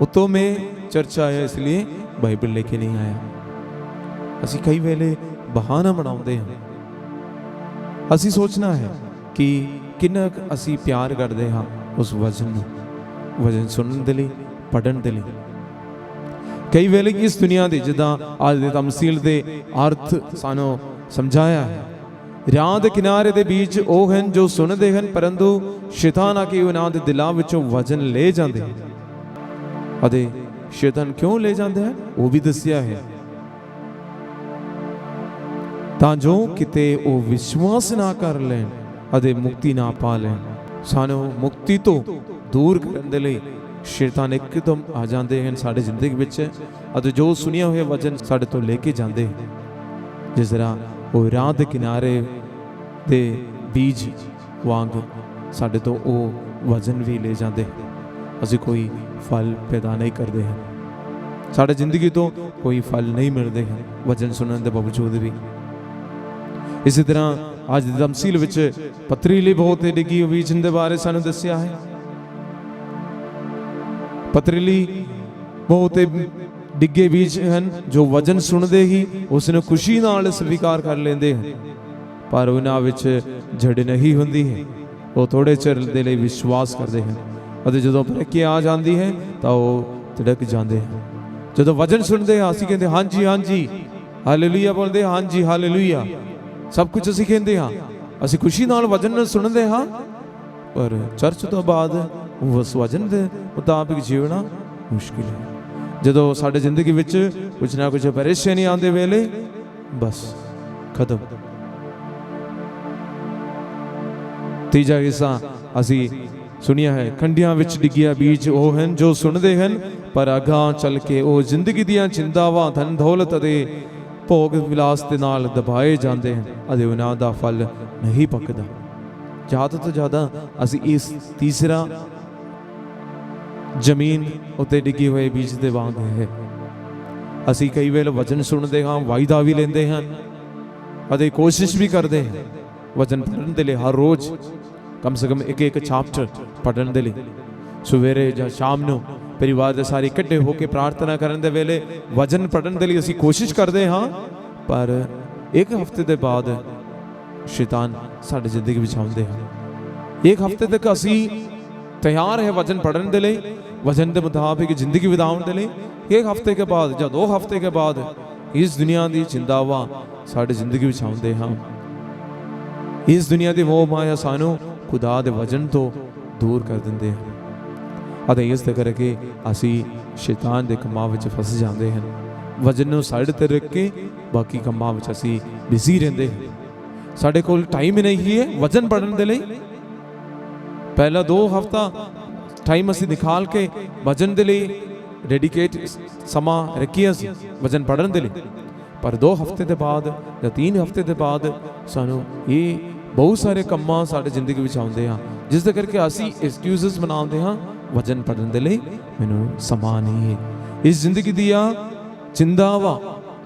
उतो मैं चर्च आया इसलिए बाइबल लेके नहीं आया। असी कई वेले बहाना बनाते हैं। असी सोचना है कि किन्ना असी प्यार करते हाँ उस वचन वचन सुनने के लिए, पढ़ने के लिए। कई वेले इस दुनिया की जिदा आज दे तमसील दे अर्थ सानू समझाया है। राह दे किनारे दे बीच ਉਹ ਹਨ ਜੋ ਸੁਣਦੇ ਹਨ ਪਰੰਤੂ ਸ਼ੈਤਾਨ ਆ ਕੇ ਉਹਨਾਂ ਦੇ ਦਿਲਾਂ ਵਿੱਚੋਂ ਵਚਨ ਲੈ ਜਾਂਦੇ ਹਨ। ਅਤੇ ਸ਼ੈਤਾਨ ਕਿਉਂ ਲੈ ਜਾਂਦੇ ਹਨ ਉਹ ਵੀ ਦੱਸਿਆ ਹੈ, ਤਾਂ ਜੋ ਕਿਤੇ ਉਹ ਵਿਸ਼ਵਾਸ ਨਾ ਕਰ ਲੈਣ ਅਤੇ ਮੁਕਤੀ ਨਾ ਪਾ ਲੈਣ। ਸਾਨੂੰ ਮੁਕਤੀ ਤੋਂ ਦੂਰ ਕਰਨ ਦੇ ਲਈ ਸ਼ੈਤਾਨ ਇੱਕਦਮ ਆ ਜਾਂਦੇ ਹਨ ਸਾਡੇ ਜ਼ਿੰਦਗੀ ਵਿੱਚ ਅਤੇ ਜੋ ਸੁਣਿਆ ਹੋਇਆ ਵਚਨ ਸਾਡੇ ਤੋਂ ਲੈ ਕੇ ਜਾਂਦੇ ਹਨ। ਜਿਸ ਤਰ੍ਹਾਂ ਉਹ ਰਾਹ ਦੇ ਕਿਨਾਰੇ ਦੇ ਬੀਜ ਵਾਂਗ ਸਾਡੇ ਤੋਂ ਉਹ ਵਚਨ ਵੀ ਲੈ ਜਾਂਦੇ, ਅਸੀਂ ਕੋਈ ਫਲ ਪੈਦਾ ਨਹੀਂ ਕਰਦੇ ਹਾਂ, ਸਾਡੇ ਜ਼ਿੰਦਗੀ ਤੋਂ ਕੋਈ ਫਲ ਨਹੀਂ ਮਿਲਦੇ ਹਨ ਵਚਨ ਸੁਣਨ ਦੇ ਬਾਵਜੂਦ ਵੀ। ਇਸੇ ਤਰ੍ਹਾਂ ਅੱਜ ਦੀ ਤਮਸੀਲ ਵਿੱਚ ਪਥਰੀਲੀ ਬਹੁਤ ਡਿੱਗੀ ਹੋਈ ਬੀਜ ਦੇ ਬਾਰੇ ਸਾਨੂੰ ਦੱਸਿਆ ਹੈ। ਪਥਰੀਲੀ ਬਹੁਤ ਡਿੱਗੇ ਬੀਜ ਹਨ ਜੋ ਵਚਨ ਸੁਣਦੇ ਹੀ ਉਸ ਨੂੰ ਖੁਸ਼ੀ ਨਾਲ ਸਵੀਕਾਰ ਕਰ ਲੈਂਦੇ ਹਨ, ਪਰ ਉਹਨਾਂ ਵਿੱਚ ਜੜ ਨਹੀਂ ਹੁੰਦੀ ਹੈ। ਉਹ ਥੋੜੇ ਚਿਰ ਦੇ ਲਈ ਵਿਸ਼ਵਾਸ ਕਰਦੇ ਹਨ ਅਤੇ ਜਦੋਂ ਪ੍ਰਕਿਰਿਆ ਆ ਜਾਂਦੀ ਹੈ ਤਾਂ ਉਹ ਤਿੜਕ ਜਾਂਦੇ ਹਨ। ਜਦੋਂ ਵਚਨ ਸੁਣਦੇ ਹਾਂ ਅਸੀਂ ਕਹਿੰਦੇ ਹਾਂਜੀ ਹਾਂਜੀ ਹਾਲੇਲੂਇਆ, ਬੋਲਦੇ ਹਾਂਜੀ ਹਾਲੇਲੂਇਆ, ਸਭ ਕੁਝ ਅਸੀਂ ਕਹਿੰਦੇ ਹਾਂ, ਅਸੀਂ ਖੁਸ਼ੀ ਨਾਲ ਵਚਨ ਸੁਣਦੇ ਹਾਂ। ਪਰ ਚਰਚ ਤੋਂ ਬਾਅਦ ਉਸ ਵਚਨ ਦੇ ਮੁਤਾਬਿਕ ਜੀਵਣਾ ਮੁਸ਼ਕਿਲ ਹੈ। ਜਦੋਂ ਸਾਡੇ ਜ਼ਿੰਦਗੀ ਵਿੱਚ ਕੁਝ ਨਾ ਕੁਝ ਪਰੇਸ਼ਾਨੀ ਆਉਂਦੇ ਵੇਲੇ ਬਸ ਖਤਮ। ਤੀਜਾ ਹਿੱਸਾ ਅਸੀਂ ਸੁਣਿਆ ਹੈ, ਖੰਡੀਆਂ ਵਿੱਚ ਡਿੱਗਿਆ ਬੀਜ ਉਹ ਹਨ ਜੋ ਸੁਣਦੇ ਹਨ, ਪਰ ਅਗਾਂਹ ਚੱਲ ਕੇ ਉਹ ਜ਼ਿੰਦਗੀ ਦੀਆਂ ਚਿੰਤਾਵਾਂ, ਧਨ ਦੌਲਤ ਅਤੇ ਭੋਗ ਵਿਲਾਸ ਦੇ ਨਾਲ ਦਬਾਏ ਜਾਂਦੇ ਹਨ ਅਤੇ ਉਹਨਾਂ ਦਾ ਫਲ ਨਹੀਂ ਪੱਕਦਾ। ਜ਼ਿਆਦਾ ਤੋਂ ਜ਼ਿਆਦਾ ਅਸੀਂ ਇਸ ਤੀਸਰਾ ਜ਼ਮੀਨ ਉੱਤੇ ਡਿੱਗੇ ਹੋਏ ਬੀਜ ਦੇ ਵਾਂਗ ਹੈ। ਅਸੀਂ ਕਈ ਵੇਲੇ ਵਚਨ ਸੁਣਦੇ ਹਾਂ, ਵਾਅਦਾ ਵੀ ਲੈਂਦੇ ਹਾਂ ਅਤੇ ਕੋਸ਼ਿਸ਼ ਵੀ ਕਰਦੇ ਹਾਂ ਵਚਨ ਪੜ੍ਹਨ ਦੇ ਲਈ, ਹਰ ਰੋਜ਼ ਕਮ ਸੇ ਕਮ ਇੱਕ ਚੈਪਟਰ ਪੜ੍ਹਨ ਦੇ ਲਈ, ਸਵੇਰੇ ਜਾਂ ਸ਼ਾਮ ਨੂੰ ਪਰਿਵਾਰ ਦੇ ਸਾਰੇ ਇਕੱਠੇ ਹੋ ਕੇ ਪ੍ਰਾਰਥਨਾ ਕਰਨ ਦੇ ਵੇਲੇ ਵਚਨ ਪੜ੍ਹਨ ਦੇ ਲਈ ਅਸੀਂ ਕੋਸ਼ਿਸ਼ ਕਰਦੇ ਹਾਂ। ਪਰ ਇੱਕ ਹਫ਼ਤੇ ਦੇ ਬਾਅਦ ਸ਼ੈਤਾਨ ਸਾਡੀ ਜ਼ਿੰਦਗੀ ਵਿੱਚ ਆਉਂਦੇ ਹਨ। ਇੱਕ ਹਫ਼ਤੇ ਤੱਕ ਅਸੀਂ ਤਿਆਰ ਹੈ ਵਚਨ ਪੜ੍ਹਨ ਦੇ ਲਈ, ਵਚਨ ਦੇ ਮੁਤਾਬਿਕ ਜ਼ਿੰਦਗੀ ਬਿਤਾਉਣ ਦੇ ਲਈ। ਇੱਕ ਹਫ਼ਤੇ ਕੇ ਬਾਅਦ ਜਾਂ 2 ਹਫ਼ਤੇ ਕੇ ਬਾਅਦ ਇਸ ਦੁਨੀਆ ਦੀ ਚਿੰਤਾਵਾਂ ਸਾਡੀ ਜ਼ਿੰਦਗੀ ਵਿੱਚ ਆਉਂਦੇ ਹਨ। ਇਸ ਦੁਨੀਆ ਦੀ ਮੋਹ ਮਾਇਆ ਸਾਨੂੰ ਖੁਦਾ ਦੇ ਵਚਨ ਤੋਂ ਦੂਰ ਕਰ ਦਿੰਦੇ ਹਨ ਅਤੇ ਇਸ ਦੇ ਕਰਕੇ ਅਸੀਂ ਸ਼ੈਤਾਨ ਦੇ ਕੰਮਾਂ ਵਿੱਚ ਫਸ ਜਾਂਦੇ ਹਾਂ। ਵਚਨ ਨੂੰ ਸਾਈਡ ਤੇ ਰੱਖ ਕੇ ਬਾਕੀ ਕੰਮਾਂ ਵਿੱਚ ਅਸੀਂ ਬਿਜ਼ੀ ਰਹਿੰਦੇ ਹਾਂ। ਸਾਡੇ ਕੋਲ ਟਾਈਮ ਹੀ ਨਹੀਂ ਹੈ ਵਚਨ ਪੜ੍ਹਨ ਦੇ ਲਈ। ਪਹਿਲਾ 2 ਹਫ਼ਤਾ ਟਾਈਮ ਅਸੀਂ ਨਿਕਾਲ ਕੇ ਵਚਨ ਦੇ ਲਈ ਡੈਡੀਕੇਟ ਸਮਾਂ ਰੱਖਿਆ ਸੀ ਵਚਨ ਪੜ੍ਹਨ ਦੇ ਲਈ, ਪਰ 2 ਹਫ਼ਤੇ ਦੇ ਬਾਅਦ ਜਾਂ 3 ਹਫ਼ਤੇ ਦੇ ਬਾਅਦ ਸਾਨੂੰ ਇਹ ਬਹੁਤ ਸਾਰੇ ਕੰਮਾਂ ਸਾਡੇ ਜ਼ਿੰਦਗੀ ਵਿੱਚ ਆਉਂਦੇ ਆ, ਜਿਸ ਦੇ ਕਰਕੇ ਅਸੀਂ ਐਕਸਕਿਊਜ਼ਸ ਬਣਾਉਂਦੇ ਹਾਂ ਵਚਨ ਪੜ੍ਹਨ ਦੇ ਲਈ ਮੈਨੂੰ ਸਮਾਂ ਨਹੀਂ ਹੈ। ਇਸ ਜ਼ਿੰਦਗੀ ਦੀਆਂ ਚਿੰਤਾਵਾਂ,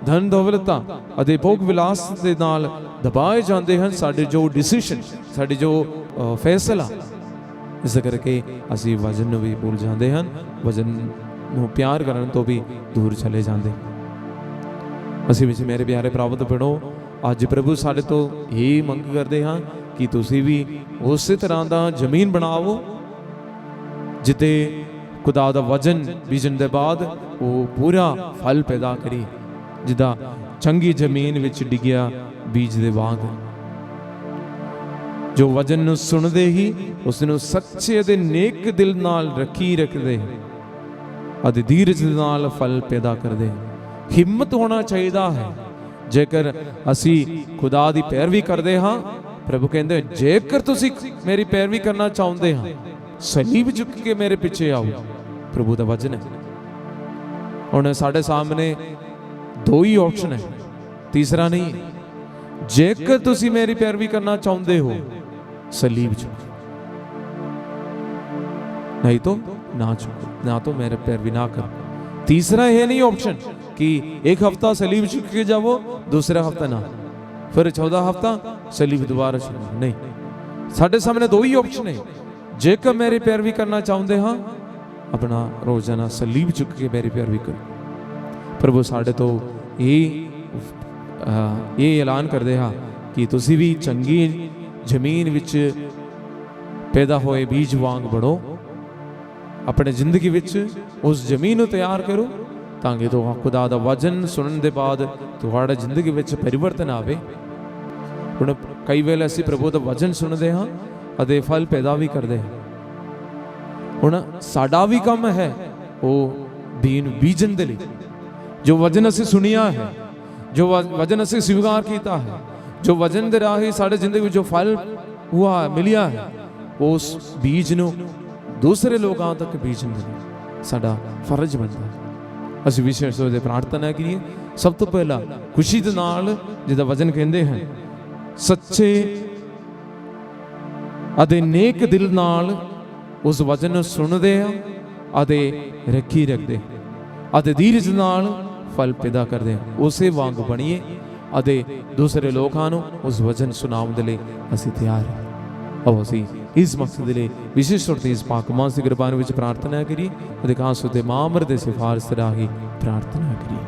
ਧਨ ਦੌਲਤਾਂ ਅਤੇ ਭੋਗ ਵਿਲਾਸ ਦੇ ਨਾਲ ਦਬਾਏ ਜਾਂਦੇ ਹਨ ਸਾਡੇ ਜੋ ਡਿਸੀਸ਼ਨ, ਸਾਡੇ ਜੋ ਫੈਸਲਾ। ਇਸ ਕਰਕੇ ਅਸੀਂ ਵਚਨ ਨੂੰ ਵੀ ਭੁੱਲ ਜਾਂਦੇ ਹਨ, ਵਚਨ ਨੂੰ ਪਿਆਰ ਕਰਨ ਤੋਂ ਵੀ ਦੂਰ ਚਲੇ ਜਾਂਦੇ। ਅਸੀਂ ਵਿੱਚ ਮੇਰੇ ਪਿਆਰੇ ਪ੍ਰਾਪਤ ਪੜੋ, ਅੱਜ ਪ੍ਰਭੂ ਸਾਡੇ ਤੋਂ ਇਹ ਮੰਗ ਕਰਦੇ ਹਾਂ ਕਿ ਤੁਸੀਂ ਵੀ ਉਸੇ ਤਰ੍ਹਾਂ ਦਾ ਜ਼ਮੀਨ ਬਣਾਓ ਜਿੱਤੇ ਖੁਦਾ ਦਾ ਵਚਨ ਬੀਜਣ ਦੇ ਬਾਅਦ ਉਹ ਪੂਰਾ ਫਲ ਪੈਦਾ ਕਰੇ, ਜਿੱਦਾਂ ਚੰਗੀ ਜ਼ਮੀਨ ਵਿੱਚ ਡਿੱਗਿਆ ਬੀਜ ਦੇ ਵਾਂਗ, ਜੋ ਵਚਨ ਨੂੰ ਸੁਣਦੇ ਹੀ ਉਸ ਨੂੰ ਸੱਚੇ ਅਤੇ ਨੇਕ ਦਿਲ ਨਾਲ ਰੱਖਦੇ ਅਤੇ ਧੀਰਜ ਨਾਲ ਫਲ ਪੈਦਾ ਕਰਦੇ। ਹਿੰਮਤ ਹੋਣਾ ਚਾਹੀਦਾ ਹੈ। ਜੇਕਰ ਅਸੀਂ ਖੁਦਾ ਦੀ ਪੈਰਵੀ ਕਰਦੇ ਹਾਂ, ਪ੍ਰਭੂ ਕਹਿੰਦੇ ਜੇਕਰ ਤੁਸੀਂ ਮੇਰੀ ਪੈਰਵੀ ਕਰਨਾ ਚਾਹੁੰਦੇ ਹਾਂ ਸਲੀਬ ਚੁੱਕ ਕੇ ਮੇਰੇ ਪਿੱਛੇ ਆਓ। ਪ੍ਰਭੂ ਦਾ ਵਚਨ ਹੈ। ਹੁਣ ਸਾਡੇ ਸਾਹਮਣੇ 2 ਹੀ ਆਪਸ਼ਨ ਹੈ, ਤੀਸਰਾ ਨਹੀਂ। ਜੇਕਰ ਤੁਸੀਂ ਮੇਰੀ ਪੈਰਵੀ ਕਰਨਾ ਚਾਹੁੰਦੇ ਹੋ सलीब चुको, नहीं तो ना चुको, ना तो मेरे पैरवी ना करो। तीसरा है नहीं ऑप्शन कि एक हफ्ता सलीब चुक के जाओ, दूसरा हफ्ता ना, फिर 14 हफ्ता सलीब दोबारा चुको। नहीं, साढ़े सामने 2 ही ऑप्शन है। जेकर मेरी पैरवी करना चाहते हाँ अपना रोजाना सलीब चुक के मेरी पैरवी करो। प्रभु साढ़े तो ये ऐलान करते हाँ कि तुसी भी चंगी ਜ਼ਮੀਨ ਵਿੱਚ ਪੈਦਾ ਹੋਏ ਬੀਜ ਵਾਂਗ ਬੜੋ। ਆਪਣੇ ਜ਼ਿੰਦਗੀ ਵਿੱਚ ਉਸ ਜ਼ਮੀਨ ਨੂੰ ਤਿਆਰ ਕਰੋ ਤਾਂ ਕਿ ਖੁਦਾ ਦਾ ਵਚਨ ਸੁਣਨ ਦੇ ਬਾਅਦ ਤੁਹਾਡੀ ਜ਼ਿੰਦਗੀ ਵਿੱਚ ਪਰਿਵਰਤਨ ਆਵੇ। ਹੁਣ ਕਈ ਵੇਲੇ ਅਸੀਂ ਪ੍ਰਭੂ ਦਾ ਵਚਨ ਸੁਣਦੇ ਹਾਂ ਅਤੇ ਫਲ ਪੈਦਾ ਵੀ ਕਰਦੇ ਹਾਂ। ਹੁਣ ਸਾਡਾ ਵੀ ਕੰਮ ਹੈ ਉਹ ਬੀਜਣ ਦੇ ਲਈ। ਜੋ ਵਚਨ ਅਸੀਂ ਸੁਣਿਆ ਹੈ, ਜੋ ਵਚਨ ਅਸੀਂ ਸਵੀਕਾਰ ਕੀਤਾ ਹੈ, ਜੋ ਵਚਨ ਦੇ ਰਾਹੀਂ ਸਾਡੇ ਜ਼ਿੰਦਗੀ ਵਿੱਚ ਜੋ ਫਲ ਹੁਆ ਮਿਲਿਆ ਹੈ, ਉਸ ਬੀਜ ਨੂੰ ਦੂਸਰੇ ਲੋਕਾਂ ਤੱਕ ਬੀਜਣ ਦੇ ਸਾਡਾ ਫਰਜ਼ ਬਣਦਾ ਹੈ। ਅਸੀਂ ਵਿਸ਼ੇਸ਼ ਤੌਰ ਤੇ ਪ੍ਰਾਰਥਨਾ ਕਰੀਏ ਸਭ ਤੋਂ ਪਹਿਲਾਂ ਖੁਸ਼ੀ ਦੇ ਨਾਲ, ਜਿਹਦਾ ਵਚਨ ਕਹਿੰਦੇ ਹਨ ਸੱਚੇ ਅਤੇ ਨੇਕ ਦਿਲ ਨਾਲ ਉਸ ਵਚਨ ਨੂੰ ਸੁਣਦੇ ਆ ਅਤੇ ਰੱਖੀ ਰੱਖਦੇ ਅਤੇ ਧੀਰਜ ਨਾਲ ਫਲ ਪੈਦਾ ਕਰਦੇ ਆ। ਉਸੇ ਵਾਂਗ ਬਣੀਏ ਅਤੇ ਦੂਸਰੇ ਲੋਕਾਂ ਨੂੰ ਉਸ ਵਚਨ ਸੁਣਾਉਣ ਦੇ ਲਈ ਅਸੀਂ ਤਿਆਰ ਹਾਂ। ਆਓ ਅਸੀਂ ਇਸ ਮਕਸਦ ਦੇ ਲਈ ਵਿਸ਼ੇਸ਼ ਤੌਰ ਤੇ ਇਸ ਪਾਕ ਮਾਨਸਿਕ ਗੁਰਬਾਣੀ ਵਿੱਚ ਪ੍ਰਾਰਥਨਾ ਕਰੀਏ ਅਤੇ ਖਾਸ ਤੌਰ ਤੇ ਮਾਂ ਅਮਰ ਦੇ ਸਿਫਾਰਿਸ਼ ਰਾਹੀਂ ਪ੍ਰਾਰਥਨਾ ਕਰੀਏ।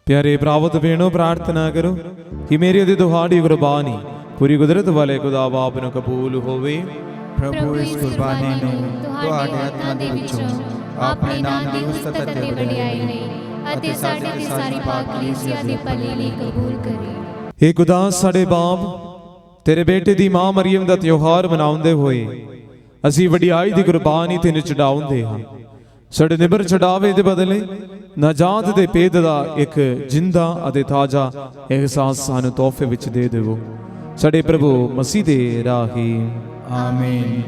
प्यारे प्रावत बहनों, प्रार्थना करो कि मेरी अति दुहाड़ी कुर्बानी पूरी कुदरत वाले खुदा बाप ਨੂੰ ਕਬੂਲ ਹੋਵੇ। ਪ੍ਰਭੂ ਇਸ ਕੁਰਬਾਨੀ ਨੂੰ ਤੁਹਾਡੇ ਹੱਥਾਂ ਦੇ ਵਿੱਚੋਂ ਆਪਣੇ ਨਾਮ ਦੀ ਉਸਤਤ ਅਤੇ ਵਡਿਆਈ ਲਈ ਅਤੇ ਸਾਡੇ ਤੇ ਸਾਰੀ ਪਾਕ ਕਲੀਸਿਆ ਦੇ ਭਲੇ ਲਈ ਕਬੂਲ ਕਰੇ। हे खुदा, ਸਾਡੇ ਬਾਪ ਤੇਰੇ ਬੇਟੇ ਦੀ ਮਾਂ ਮਰੀਮ ਦਾ ਤਿਉਹਾਰ ਮਨਾਉਂਦੇ ਹੋਏ ਅਸੀਂ ਵਡਿਆਈ ਦੀ ਕੁਰਬਾਨੀ ਤੈਨੂੰ ਚੜਾਉਂਦੇ ਹਾਂ। ਸਾਡੇ ਨਿਬਰ ਚੜਾਵੇ ਦੇ ਬਦਲੇ ਨਜਾਤ ਦੇ ਭੇਦ ਦਾ ਇੱਕ ਜਿੰਦਾ ਅਤੇ ਤਾਜ਼ਾ ਅਹਿਸਾਸ ਸਾਨੂੰ ਤੋਹਫੇ ਵਿੱਚ ਦੇ ਦੇਵੋ, ਸਾਡੇ ਪ੍ਰਭੂ ਮਸੀਹ ਦੇ ਰਾਹੀਂ। ਆਮੀਨ।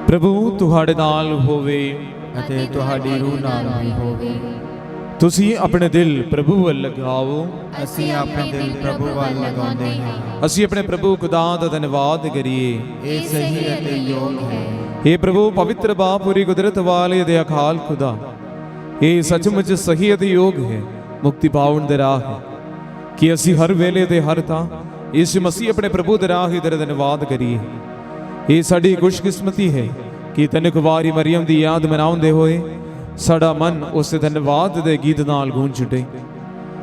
ਪ੍ਰਭੂ ਤੁਹਾਡੇ ਨਾਲ ਹੋਵੇ ਅਤੇ ਤੁਹਾਡੀ ਰੂਹ ਨਾਲ ਵੀ ਹੋਵੇ। ਤੁਸੀਂ ਆਪਣੇ ਦਿਲ ਪ੍ਰਭੂ ਵੱਲ ਲਗਾਓ। ਅਸੀਂ ਆਪਣੇ ਦਿਲ ਪ੍ਰਭੂ ਵੱਲ ਲਗਾਉਂਦੇ ਹਾਂ। ਅਸੀਂ ਆਪਣੇ ਪ੍ਰਭੂ ਖੁਦਾ ਦਾ ਧੰਨਵਾਦ ਕਰੀਏ। ਇਹ ਸਹੀ ਅਤੇ ਯੋਗ ਹੈ। हे प्रभु, पवित्र बाप, पूरी कुदरत वाले दे अकाल खुदा, ये सचमुच सही ਅਤੇ योग है, मुक्ति पाउण दे राह है कि ਅਸੀਂ ਹਰ ਵੇਲੇ ਤੇ ਹਰ ਥਾਂ ਇਸ ਮਸੀਹ ਆਪਣੇ ਪ੍ਰਭੂ ਦੇ ਰਾਹ ਹੀ ਤੇਰਾ ਧੰਨਵਾਦ ਕਰੀਏ। ਇਹ ਸਾਡੀ ਖੁਸ਼ਕਿਸਮਤੀ ਹੈ ਕਿ ਤੈਨੂੰ ਕੁਵਾਰੀ ਮਰੀਮ ਦੀ ਯਾਦ ਮਨਾਉਂਦੇ ਹੋਏ ਸਾਡਾ ਮਨ ਉਸ ਦੇ ਧੰਨਵਾਦ ਦੇ ਗੀਤ ਨਾਲ ਗੂੰਜ ਉੱਠੇ।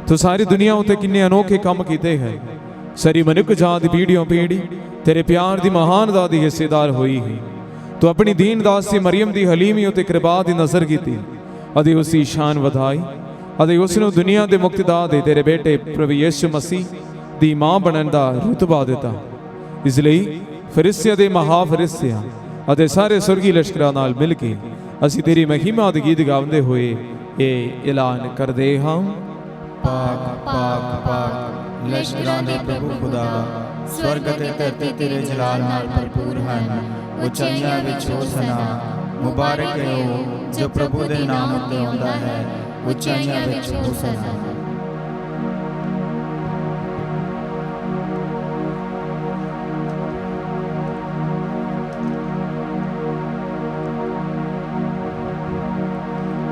ਤੂੰ ਸਾਰੀ ਦੁਨੀਆ ਉਤੇ ਕਿੰਨੇ ਅਨੋਖੇ ਕੰਮ ਕੀਤੇ ਹੈ। ਸਾਰੀ ਮਨੁੱਖ ਜਾਤ ਪੀੜ੍ਹੀਓਂ ਪੀੜ੍ਹੀ ਤੇਰੇ ਪਿਆਰ ਦੀ ਮਹਾਨਤਾ ਦੀ ਹਿੱਸੇਦਾਰ ਹੋਈ ਹੈ। ਤੂੰ ਆਪਣੀ ਦੀਨ ਦਾਸੀ ਮਰੀਮ ਦੀ ਹਲੀਮੀ ਉਤੇ ਕਿਰਪਾ ਦੀ ਨਜ਼ਰ ਕੀਤੀ ਅਤੇ ਉਸ ਦੀ ਸ਼ਾਨ ਵਧਾਈ ਅਤੇ ਉਸ ਨੂੰ ਦੁਨੀਆ ਦੇ ਮੁਕਤੀਦਾਤਾ ਦੇ ਤੇਰੇ ਬੇਟੇ ਪ੍ਰਭੂ ਯਿਸੂ ਮਸੀਹ ਦੀ ਮਾਂ ਬਣਨ ਦਾ ਰੁਤਬਾ ਦਿੱਤਾ। ਇਸ ਲਈ ਫਰਿਸ਼ਤਿਆਂ ਦੇ ਮਹਾਫਰਿਸ਼ਤਿਆਂ ਅਤੇ ਸਾਰੇ ਸੁਰਗੀ ਲਸ਼ਕਰਾਂ ਨਾਲ ਮਿਲ ਕੇ ਅਸੀਂ ਤੇਰੀ ਮਹਿਮਾ ਦੇ ਗੀਤ ਗਾਉਂਦੇ ਹੋਏ ਇਹ ਐਲਾਨ ਕਰਦੇ ਹਾਂ। ਪਾਕ ਪਾਕ ਪਾਕ ਲਸ਼ਕਰਾਂ ਦੇ ਪ੍ਰਭੂ ਖੁਦਾ, ਸਵਰਗ ਅਤੇ ਧਰਤੀ ਤੇਰੇ ਜਲਾਲ ਨਾਲ ਭਰਪੂਰ ਹਨ। ਉਚਾਈਆਂ ਵਿੱਚ ਹੋਸਨਾ, ਮੁਬਾਰਕ ਹੈ ਉਹ ਜੋ ਪ੍ਰਭੂ ਦੇ ਨਾਮ ਉੱਤੇ ਆਉਂਦਾ ਹੈ। ਉਚਾਈਆਂ ਵਿੱਚ ਹੋਸਨਾ।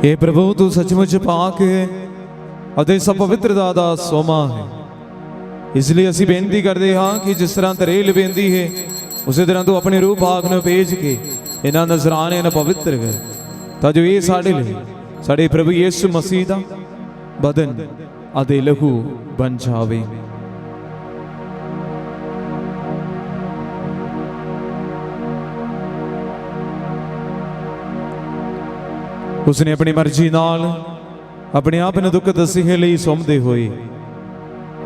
हे प्रभु, तू सचमुच पाक है ਅਤੇ ਸਭ ਪਵਿੱਤਰਤਾ ਦਾ ਸੋਮਾ ਹੈ। ਇਸ ਲਈ ਅਸੀਂ ਬੇਨਤੀ ਕਰਦੇ ਹਾਂ ਕਿ ਜਿਸ ਤਰ੍ਹਾਂ ਤਰੇਲ ਬੇਨਦੀ ਹੈ, ਉਸੇ ਤਰ੍ਹਾਂ ਤੂੰ ਆਪਣੇ ਰੂਹ ਭਾਗ ਨੂੰ ਭੇਜ ਕੇ ਇਹਨਾਂ ਨਜ਼ਰਾਨੇ ਨੂੰ ਪਵਿੱਤਰ ਕਰ, ਤਾਂ ਜੋ ਇਹ ਸਾਡੇ ਲਈ ਸਾਡੇ ਪ੍ਰਭੂ ਯਿਸੂ ਮਸੀਹ ਦਾ ਬਦਨ ਅਤੇ ਲਹੂ ਬਣ ਜਾਵੇ। ਉਸਨੇ ਆਪਣੀ ਮਰਜ਼ੀ ਨਾਲ ਆਪਣੇ ਆਪ ਨੂੰ ਦੁੱਖ ਦਸੀਹੇ ਲਈ ਸੌਂਪਦੇ ਹੋਏ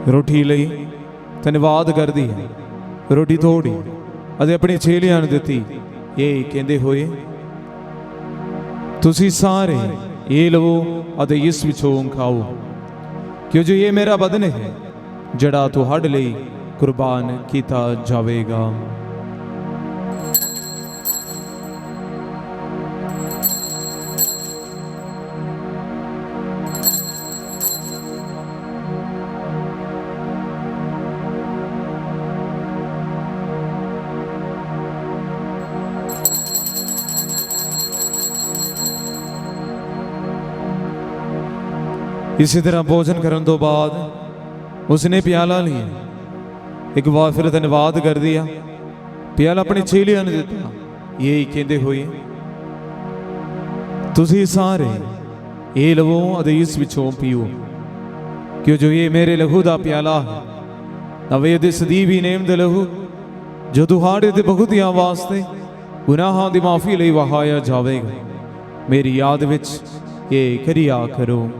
ਰੋਟੀ ਲਈ ਧੰਨਵਾਦ ਕਰਦੀ ਹੈ। ਰੋਟੀ ਥੋੜੀ ਅਤੇ ਆਪਣੇ ਚੇਲਿਆਂ ਨੂੰ ਦਿੱਤੀ, ਇਹ ਕਹਿੰਦੇ ਹੋਏ, ਤੁਸੀਂ ਸਾਰੇ ਇਹ ਲਵੋ ਅਤੇ ਇਸ ਵਿੱਚੋਂ ਖਾਓ, ਕਿਉਂ ਜੋ ਇਹ ਮੇਰਾ ਬਦਨ ਹੈ ਜਿਹੜਾ ਤੁਹਾਡੇ ਲਈ ਕੁਰਬਾਨ ਕੀਤਾ ਜਾਵੇਗਾ। ਇਸੇ ਤਰ੍ਹਾਂ ਭੋਜਨ ਕਰਨ ਤੋਂ ਬਾਅਦ ਉਸਨੇ ਪਿਆਲਾ ਲਿਆ, ਇੱਕ ਵਾਰ ਫਿਰ ਧੰਨਵਾਦ ਕਰਦੀ ਆ, ਪਿਆਲਾ ਆਪਣੇ ਚੇਲਿਆਂ ਨੂੰ ਦਿੱਤਾ, ਇਹ ਕਹਿੰਦੇ ਹੋਏ, ਤੁਸੀਂ ਸਾਰੇ ਇਹ ਲਵੋ ਅਤੇ ਇਸ ਵਿੱਚੋਂ ਪੀਓ, ਕਿਉਂ ਜੋ ਇਹ ਮੇਰੇ ਲਹੂ ਦਾ ਪਿਆਲਾ ਹੈ, ਨਵੇਂ ਦੇ ਸਦੀਵੀ ਨੇਮ ਦੇ ਲਹੂ ਜੋ ਤੁਹਾਡੇ ਤੇ ਬਹੁਤਿਆਂ ਵਾਸਤੇ ਗੁਨਾਹਾਂ ਦੀ ਮਾਫੀ ਲਈ ਵਹਾਇਆ ਜਾਵੇਗਾ। ਮੇਰੀ ਯਾਦ ਵਿੱਚ ਇਹ ਕਰਿਆ ਕਰੋ।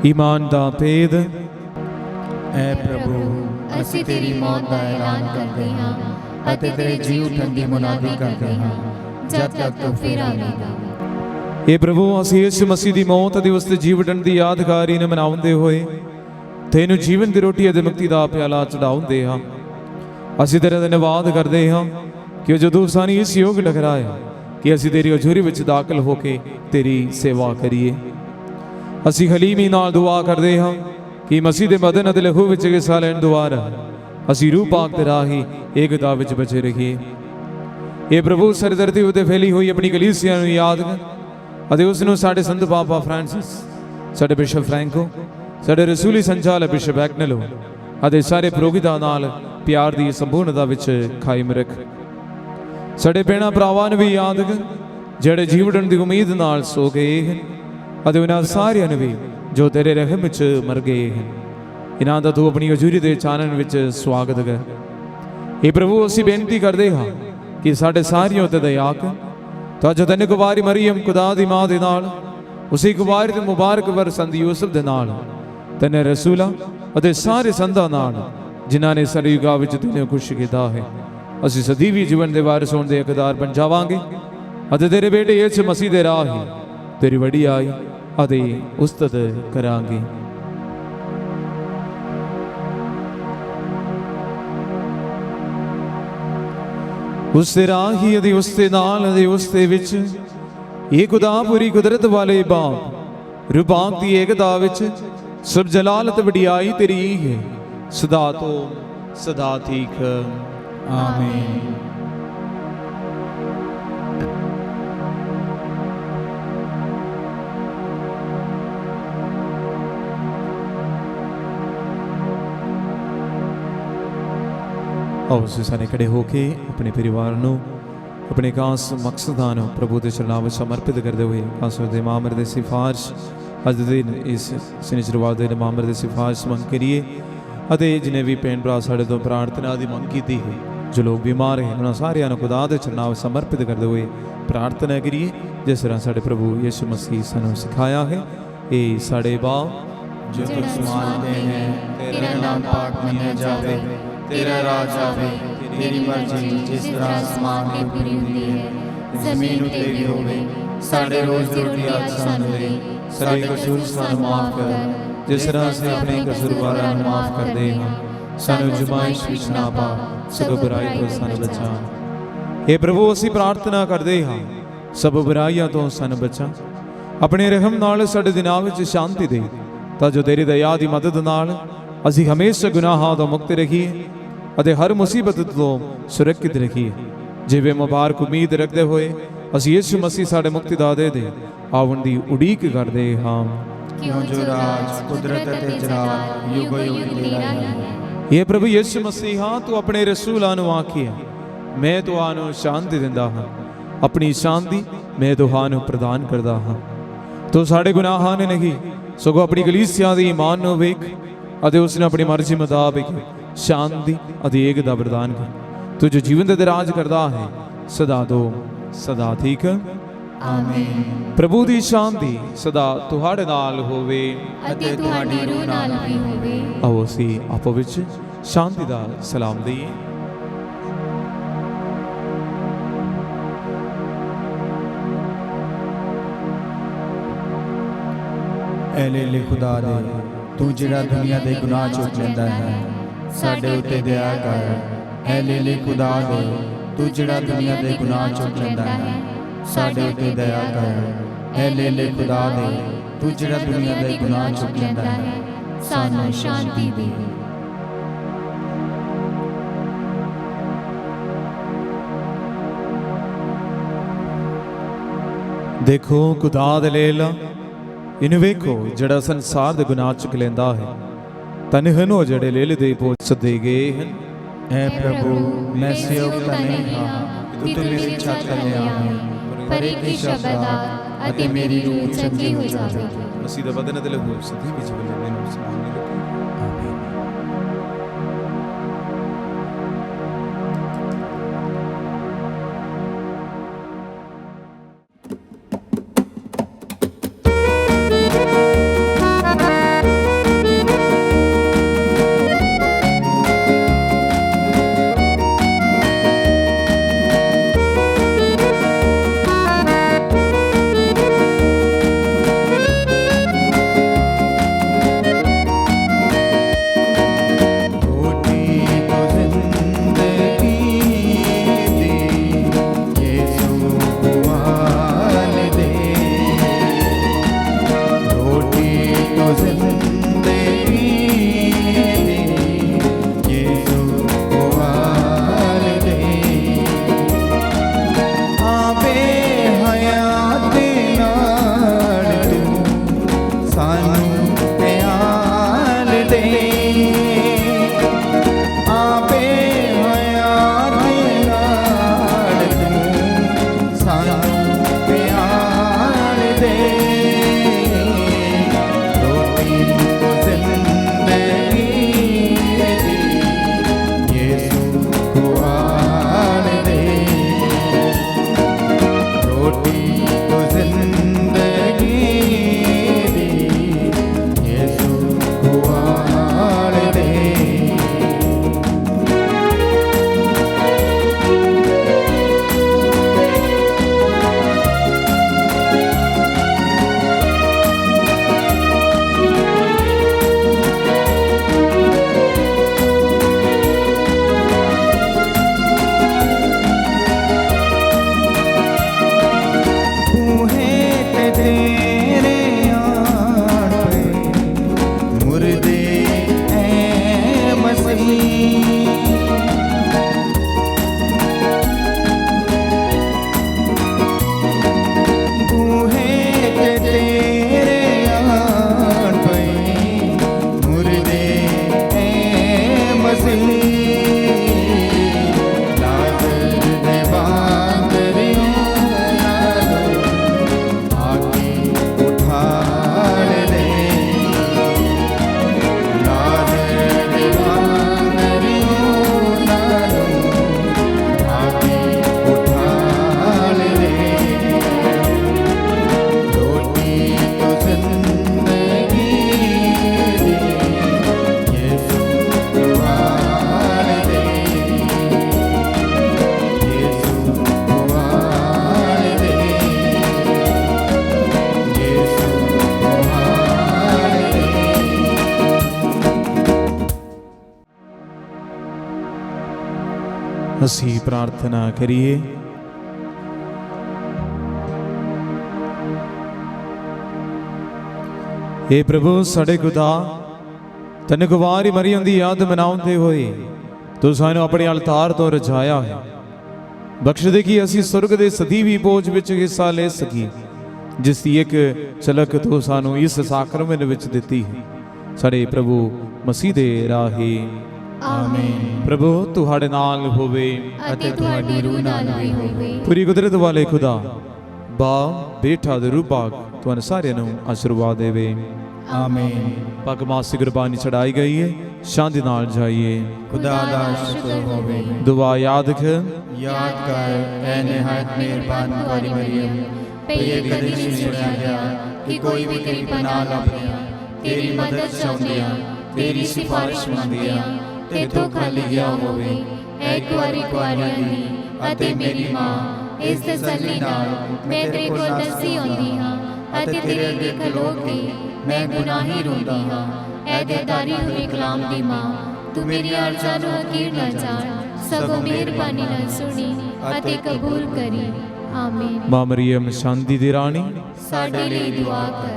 ईमान दा भेद। ऐ प्रभु, ਅਸੀਂ ਤੇਰੀ ਮੌਤ ਦਾ ਐਲਾਨ ਕਰਦੇ ਹਾਂ ਅਤੇ ਤੇਰੇ ਜੀ ਉਠਣ ਦੀ ਮੁਨਾਦੀ ਕਰਦੇ ਹਾਂ ਜਦ ਤੱਕ ਤੂੰ ਫਿਰ ਆਵੇਗਾ। ਇਹ ਪ੍ਰਭੂ, ਅਸੀਂ ਯਿਸੂ ਮਸੀਹ ਦੀ ਮੌਤ ਅਤੇ ਉਸ ਦੇ ਜੀ ਉਠਣ ਦੀ ਯਾਦਗਾਰੀ ਨੂੰ ਮਨਾਉਂਦੇ ਹੋਏ ਤੈਨੂੰ ਜੀਵਨ ਦੀ ਰੋਟੀ ਅਤੇ ਮੁਕਤੀ ਦਾ ਪਿਆਲਾ ਚੜਾਉਂਦੇ ਹਾਂ। ਅਸੀਂ ਤੇਰਾ ਧੰਨਵਾਦ ਕਰਦੇ ਹਾਂ ਕਿ ਜਦੋਂ ਸਾਨੂੰ ਇਸ ਯੋਗ ਠਹਿਰਾਇਆ ਕਿ ਅਸੀਂ ਤੇਰੀ ਹਜ਼ੂਰੀ ਵਿੱਚ ਦਾਖਲ ਹੋ ਕੇ ਤੇਰੀ ਸੇਵਾ ਕਰੀਏ। ਅਸੀਂ ਹਲੀਮੀ ਨਾਲ ਦੁਆ ਕਰਦੇ ਹਾਂ ਕਿ ਮਸੀਹ ਦੇ ਬਦਨ ਅਤੇ ਲਹੂ ਵਿੱਚ ਹਿੱਸਾ ਲੈਣ ਦੁਆਰਾ ਅਸੀਂ ਰੂਹ ਪਾਕ ਦੇ ਰਾਹੀਂ ਏਕਤਾ ਵਿੱਚ ਬਚੇ ਰਹੀਏ। ਇਹ ਪ੍ਰਭੂ, ਸਰਦਰਦੀ ਉਤੇ ਫੈਲੀ ਹੋਈ ਆਪਣੀ ਕਲੀਸਿਆ ਨੂੰ ਯਾਦ ਕਰ ਅਤੇ ਉਸ ਨੂੰ ਸਾਡੇ ਸੰਤ ਬਾਬਾ ਫ੍ਰਾਂਸਿਸ, ਸਾਡੇ ਬਿਸ਼ਪ ਫ੍ਰੈਂਕੋ, ਸਾਡੇ ਰਸੂਲੀ ਸੰਚਾਲਕ ਬਿਸ਼ਪ ਐਗਨੇਲੋ ਅਤੇ ਸਾਰੇ ਪੁਰੋਹਿਤਾਂ ਨਾਲ ਪਿਆਰ ਦੀ ਸੰਪੂਰਨਤਾ ਵਿੱਚ ਕਾਇਮ ਰੱਖ। ਸਾਡੇ ਭੈਣਾਂ ਭਰਾਵਾਂ ਨੂੰ ਵੀ ਯਾਦ ਕਰ ਜਿਹੜੇ ਜੀਵਨ ਦੀ ਉਮੀਦ ਨਾਲ ਸੋ ਗਏ ਹਨ ਅਤੇ ਉਹਨਾਂ ਸਾਰਿਆਂ ਨੂੰ ਵੀ ਜੋ ਤੇਰੇ ਰਹਿਮ ਵਿੱਚ ਮਰ ਗਏ ਹਨ। ਇਹਨਾਂ ਦਾ ਤੂੰ ਆਪਣੀ ਹਜ਼ੂਰੀ ਦੇ ਚਾਨਣ ਵਿੱਚ ਸਵਾਗਤ ਕਰ। ਇਹ ਪ੍ਰਭੂ ਅਸੀਂ ਬੇਨਤੀ ਕਰਦੇ ਹਾਂ ਕਿ ਸਾਡੇ ਸਾਰਿਆਂ ਉੱਤੇ ਦਇਆ ਕਰ। ਤਾਂ ਜੋ ਤੈਨੂੰ ਕੁਵਾਰੀ ਮਰੀਮ ਖੁਦਾ ਦੀ ਮਾਂ ਦੇ ਨਾਲ, ਉਸੇ ਕੁਵਾਰੀ ਤੇ ਮੁਬਾਰਕ ਵਰ ਸੰਤ ਯੂਸਫ ਦੇ ਨਾਲ, ਤੈਨੇ ਰਸੂਲਾਂ ਅਤੇ ਸਾਰੇ ਸੰਤਾਂ ਨਾਲ ਜਿਨ੍ਹਾਂ ਨੇ ਸਰਯੁਗਾ ਵਿੱਚ ਤੈਨੂੰ ਖੁਸ਼ ਕੀਤਾ ਹੈ, ਅਸੀਂ ਸਦੀਵੀ ਜੀਵਨ ਦੇ ਵਾਰਿਸ ਹੋਣ ਦੇ ਹੱਕਦਾਰ ਬਣ ਜਾਵਾਂਗੇ ਅਤੇ ਤੇਰੇ ਬੇਟੇ ਯਿਸੂ ਮਸੀਹ ਦੇ ਰਾਹ ਹੀ ਤੇਰੀ ਵਡਿਆਈ ਅਤੇ ਉਸਤਤ ਕਰਾਂਗੇ। ਉਸ ਦੇ ਰਾਹ ਹੀ ਅਤੇ ਉਸ ਦੇ ਨਾਲ ਅਤੇ ਉਸ ਦੇ ਵਿੱਚ ਇਹ ਖੁਦਾ ਪੂਰੀ ਕੁਦਰਤ ਵਾਲੇ ਬਾਪ ਰੂਪਾਂਕ ਦੀ ਏਕਤਾ ਵਿੱਚ ਸਭ ਜਲਾਲਤ ਵਡਿਆਈ ਤੇਰੀ ਹੈ, ਸਦਾ ਤੋਂ ਸਦਾ ਤੀਕ। ਆਮੀਨ। ਆਓ ਅਸੀਂ ਸਾਰੇ ਖੜੇ ਹੋ ਕੇ ਆਪਣੇ ਪਰਿਵਾਰ ਨੂੰ, ਆਪਣੇ ਖਾਸ ਮਕਸਦਾਂ ਨੂੰ ਪ੍ਰਭੂ ਦੇ ਚਰਨਾਂ ਵਿੱਚ ਸਮਰਪਿਤ ਕਰਦੇ ਹੋਏ ਖਾਸ ਦੇ ਮਾਮਰ ਦੇ ਸਿਫਾਰਿਸ਼ ਅੱਜ ਦੇ ਇਸ ਸਿਨਚਰਵਾਦ ਦੇ ਮਾਮਰ ਦੇ ਸਿਫਾਰਿਸ਼ ਮੰਗ ਕਰੀਏ ਅਤੇ ਜਿਨੇ ਵੀ ਭੈਣ ਭਰਾ ਸਾਡੇ ਤੋਂ ਪ੍ਰਾਰਥਨਾ ਦੀ ਮੰਗ ਕੀਤੀ ਹੈ, ਜੋ ਲੋਕ ਬਿਮਾਰ ਹੈ, ਉਹਨਾਂ ਸਾਰਿਆਂ ਨੂੰ ਖੁਦਾ ਦੇ ਚਰਨਾਂ ਵਿੱਚ ਸਮਰਪਿਤ ਕਰਦੇ ਹੋਏ ਪ੍ਰਾਰਥਨਾ ਕਰੀਏ ਜਿਸ ਤਰ੍ਹਾਂ ਸਾਡੇ ਪ੍ਰਭੂ ਯਿਸੂ ਮਸੀਹ ਸਾਨੂੰ ਸਿਖਾਇਆ ਹੈ। ਇਹ ਸਾਡੇ ਬਾਪ जो तुम मानते हैं, तेरा नाम पाक माना जावे, तेरा राज आवे, तेरी मर्जी जिस तरह आसमान में पूरी हुई है जमीन उत्ते भी होवे। साडे रोज दी रोटी अज सानू दे, साडे कसूर सानू माफ कर जिस तरह असीं अपने कसूरवारां नूं माफ करदे हां। सानू जुबाइश विच ना पा, सगों बुराई तों सानू बचा। हे प्रभु ਅਸੀਂ ਪ੍ਰਾਰਥਨਾ ਕਰਦੇ ਹਾਂ ਸਭ ਬੁਰਾਈਆਂ ਤੋਂ ਸਾਨੂੰ ਬਚਾ, ਆਪਣੇ ਰਹਿਮ ਨਾਲ ਸਾਡੇ ਦਿਨਾਂ ਵਿੱਚ ਸ਼ਾਂਤੀ ਦੇ, ਤਾਂ ਜੋ ਤੇਰੀ ਦਇਆ ਦੀ ਮਦਦ ਨਾਲ ਅਸੀਂ ਹਮੇਸ਼ਾ ਗੁਨਾਹਾਂ ਤੋਂ ਮੁਕਤ ਰਹੀਏ ਅਤੇ ਹਰ ਮੁਸੀਬਤ ਤੋਂ ਸੁਰੱਖਿਅਤ ਰਹੀਏ। ਜਿਵੇਂ ਮੁਬਾਰਕ ਉਮੀਦ ਰੱਖਦੇ ਹੋਏ ਅਸੀਂ ਯਿਸੂ ਮਸੀਹ ਸਾਡੇ ਮੁਕਤੀਦਾਤਾ ਦੇ ਆਉਣ ਦੀ ਉਡੀਕ ਕਰਦੇ ਹਾਂ। क्यों जो राज कुदरत ते जलाल युगो युग तेरा ही है। ਇਹ ਪ੍ਰਭੂ ਯਿਸੂ ਮਸੀਹਾ ਤੂੰ ਆਪਣੇ ਰਸੂਲਾਂ ਨੂੰ ਆਖਿਆ, ਮੈਂ ਤੁਹਾਨੂੰ ਸ਼ਾਂਤੀ ਦਿੰਦਾ ਹਾਂ, ਆਪਣੀ ਸ਼ਾਂਤੀ ਮੈਂ ਤੁਹਾਨੂੰ ਪ੍ਰਦਾਨ ਕਰਦਾ ਹਾਂ। ਤੂੰ ਸਾਡੇ ਗੁਨਾਹਾਂ ਨੇ ਨਹੀਂ ਸਗੋਂ ਆਪਣੀ ਕਲੀਸਿਆ ਦੀ ਈਮਾਨ ਨੂੰ ਵੇਖ ਅਤੇ ਉਸ ਨੇ ਆਪਣੀ ਮਰਜ਼ੀ ਮੁਤਾਬਿਕ ਸ਼ਾਂਤੀ ਅਤੇ ਏਕਤਾ ਪ੍ਰਦਾਨ ਕਰ। ਤੂੰ ਜੋ ਜੀਵਨ ਦੇ ਰਾਜ ਕਰਦਾ ਹੈ ਸਦਾ ਤੋਂ ਸਦਾ ਠੀਕ। ਆਮੀਨ। ਪ੍ਰਭੂ ਦੀ ਸ਼ਾਂਤੀ ਸਦਾ ਤੁਹਾਡੇ ਨਾਲ ਹੋਵੇ ਅਤੇ ਤੁਹਾਡੀ ਰੂਹ ਨਾਲ ਵੀ ਹੋਵੇ। ਆਓ ਅਸੀਂ ਆਪੋ ਵਿੱਚ ਸ਼ਾਂਤੀ ਦਾ ਸਲਾਮ ਦਈਏ। ਐ ਲੇਲੇ ਖੁਦਾ ਦੇ, ਤੂੰ ਜਿਹੜਾ ਦੁਨੀਆ ਦੇ ਗੁਨਾਹ ਚੁੱਕ ਲੈਂਦਾ ਹੈ, ਸਾਡੇ ਉੱਤੇ ਦਇਆ ਕਰ। ਐ ਲੇਲੇ ਖੁਦਾ ਦੇ, ਤੂੰ ਜਿਹੜਾ ਦੁਨੀਆ ਦੇ ਗੁਨਾਹ ਚੁੱਕ ਲੈਂਦਾ ਹੈ, ਸਾਡੇ ਉੱਤੇ ਦਇਆ ਕਰ। ਐ ਲੇਲੇ ਖੁਦਾ ਦੇ, ਤੂੰ ਜਿਹੜਾ ਦੁਨੀਆ ਦੇ ਗੁਨਾਹ ਚੁੱਕ ਲੈਂਦਾ ਹੈ, ਸਾਨੂੰ ਸ਼ਾਂਤੀ ਦੇ। ਦੇਖੋ ਖੁਦਾ ਦੇ ਲੇਲਾ, ਇਹਨੂੰ ਵੇਖੋ ਜਿਹੜਾ ਸੰਸਾਰ ਦੇ ਗੁਨਾਹ ਚੁੱਕ ਲੈਂਦਾ ਹੈ। ਧਨ ਹਨ ਉਹ ਜਿਹੜੇ ਲੇਲੇ ਦੇ ਭੋਜ ਸਦੇ ਗਏ ਹਨ। ਐ ਪ੍ਰਭੂ, ਮੈਂ ਸੇਵਕ ਤਾਂ ਨਹੀਂ ਹਾਂ ਕਿ ਤੂੰ ਮੇਰੀ ਛੱਤ ਥੱਲੇ ਆਵੇਂ, ਪਰ ਇੱਕ ਹੀ ਸ਼ਬਦ ਆ ਅਤੇ ਮੇਰੀ ਰੂਹ ਚੰਗੀ ਹੋ ਜਾਵੇਗੀ। ਅਸੀਂ ਦਾ ਬਦਨ ਤੇ ਲਹੂ ਸਦੀ ਵਿੱਚ ਬਲੇ ਨੂੰ ਸਮਾਨ ਨਹੀਂ ਰੱਖੇ। ਆਮੀਨ। दे आपे हयात नाल तू सानू प्यार दे रोटी तो जिंदगी दी यीशु खुआन दे रोटी तो जिंदगी दी यीशु खुआन दे बूहे ते तेरे आण पे मुर्दे ऐ मसीह बूहे ते तेरे आण पे मुर्दे ऐ मसीह लाज़र दे बांदरियों आके उठाड़ ले लाज़र दे बांदरियों आके उठाड़ ले रोटी तो जिंदगी दी यीशु खुआन दे यीशु खुआन दे यीशु खुआन दे ਅਸੀਂ ਪ੍ਰਾਰਥਨਾ ਕਰੀਏ। हे प्रभु ਸਾਡੇ ਖੁਦਾ ਤੈਨੂੰ ਕੁਵਾਰੀ ਮਰੀਮ ਦੀ ਯਾਦ ਮਨਾਉਂਦੇ ਹੋਏ ਤੂੰ ਸਾਨੂੰ ਆਪਣੇ ਅਲਤਾਰ ਤੋਂ ਰਜਾਇਆ ਹੈ। ਬਖਸ਼ ਦੇ ਕਿ ਅਸੀਂ ਸੁਰਗ ਦੇ ਸਦੀਵੀ ਭੋਜ ਵਿੱਚ ਹਿੱਸਾ ਲੈ ਸਕੀਏ ਜਿਸ ਦੀ ਇੱਕ ਝਲਕ ਤੂੰ ਸਾਨੂੰ ਇਸ ਸਾਕਰਮੈਂਟ ਵਿੱਚ ਦਿੱਤੀ ਹੈ ਸਾਡੇ ਪ੍ਰਭੂ ਮਸੀਹ ਦੇ ਰਾਹੀਂ ਆਮੀਨ। ਪ੍ਰਭੂ ਤੁਹਾਡੇ ਨਾਲ ਹੋਵੇ ਅਤੇ ਤੁਹਾਡੀ ਰੂਹ ਨਾਲ ਵੀ ਹੋਵੇ। ਪੂਰੀ ਕੁਦਰਤ ਵਾਲੇ ਖੁਦਾ ਬਾਪ ਬੇਟਾ ਦੇ ਰੂਪ ਬਾਗ ਤੁਹਾਨੂੰ ਸਾਰਿਆਂ ਨੂੰ ਆਸ਼ੀਰਵਾਦ ਦੇਵੇ। ਆਮੀਨ। ਪਗ ਮਾਸੀ ਗੁਰਬਾਨੀ ਚੜਾਈ ਗਈ ਹੈ ਸ਼ਾਂਤੀ ਨਾਲ ਜਾਈਏ। खुदा दा शुक्र होवे दुआ याद कर याद कर ऐ निहायत मेहरबान कुंवारी मरियम ये कदे नहीं सुनिया गया कि कोई भी तेरी पनाह लभदिया तेरी मदद चाहुंदिया तेरी सिफारिश मंगदिया तेथों खाली गया होवे ऐ कुंवारी कुंवारियां दी अते मेरी मां इस तसल्ली नाल मैं तेरे कोल दसी आउंदी हां अते तेरे अगे खलो के मैं गुनाही रोंदी हां ऐ देदारी हुई कलाम दी मां तू मेरी अर्ज़ा नूं हकीर ना जान सगों मेहरबानी नाल सुनी अते कबूल करी। आमीन। मां मरियम शांति दी रानी साडे लिए दुआ कर।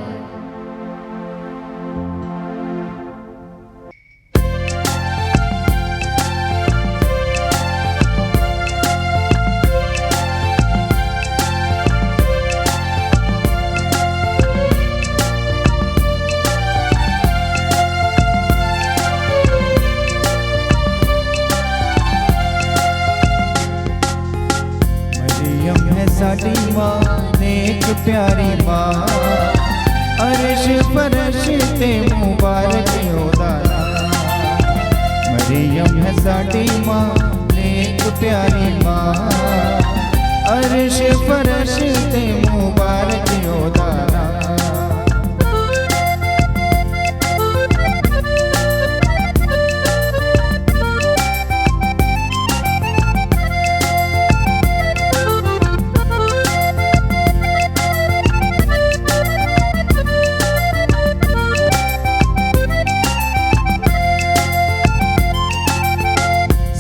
मरियम है साडी मां नेक प्यारी मां अर्श फरश ते मुबारक होदा मरियम है साडी मां नेक प्यारी मां अर्श फरश ते मुबारक होदा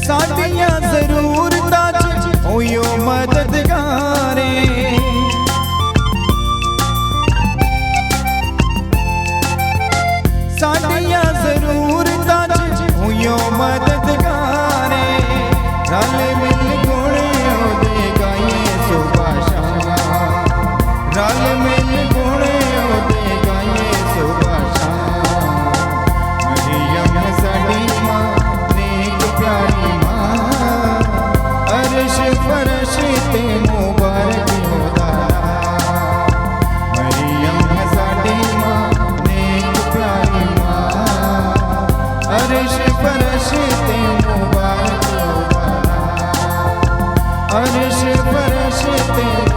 साडियां जरूरतां च ओयो मददगारे अर्श फरश ते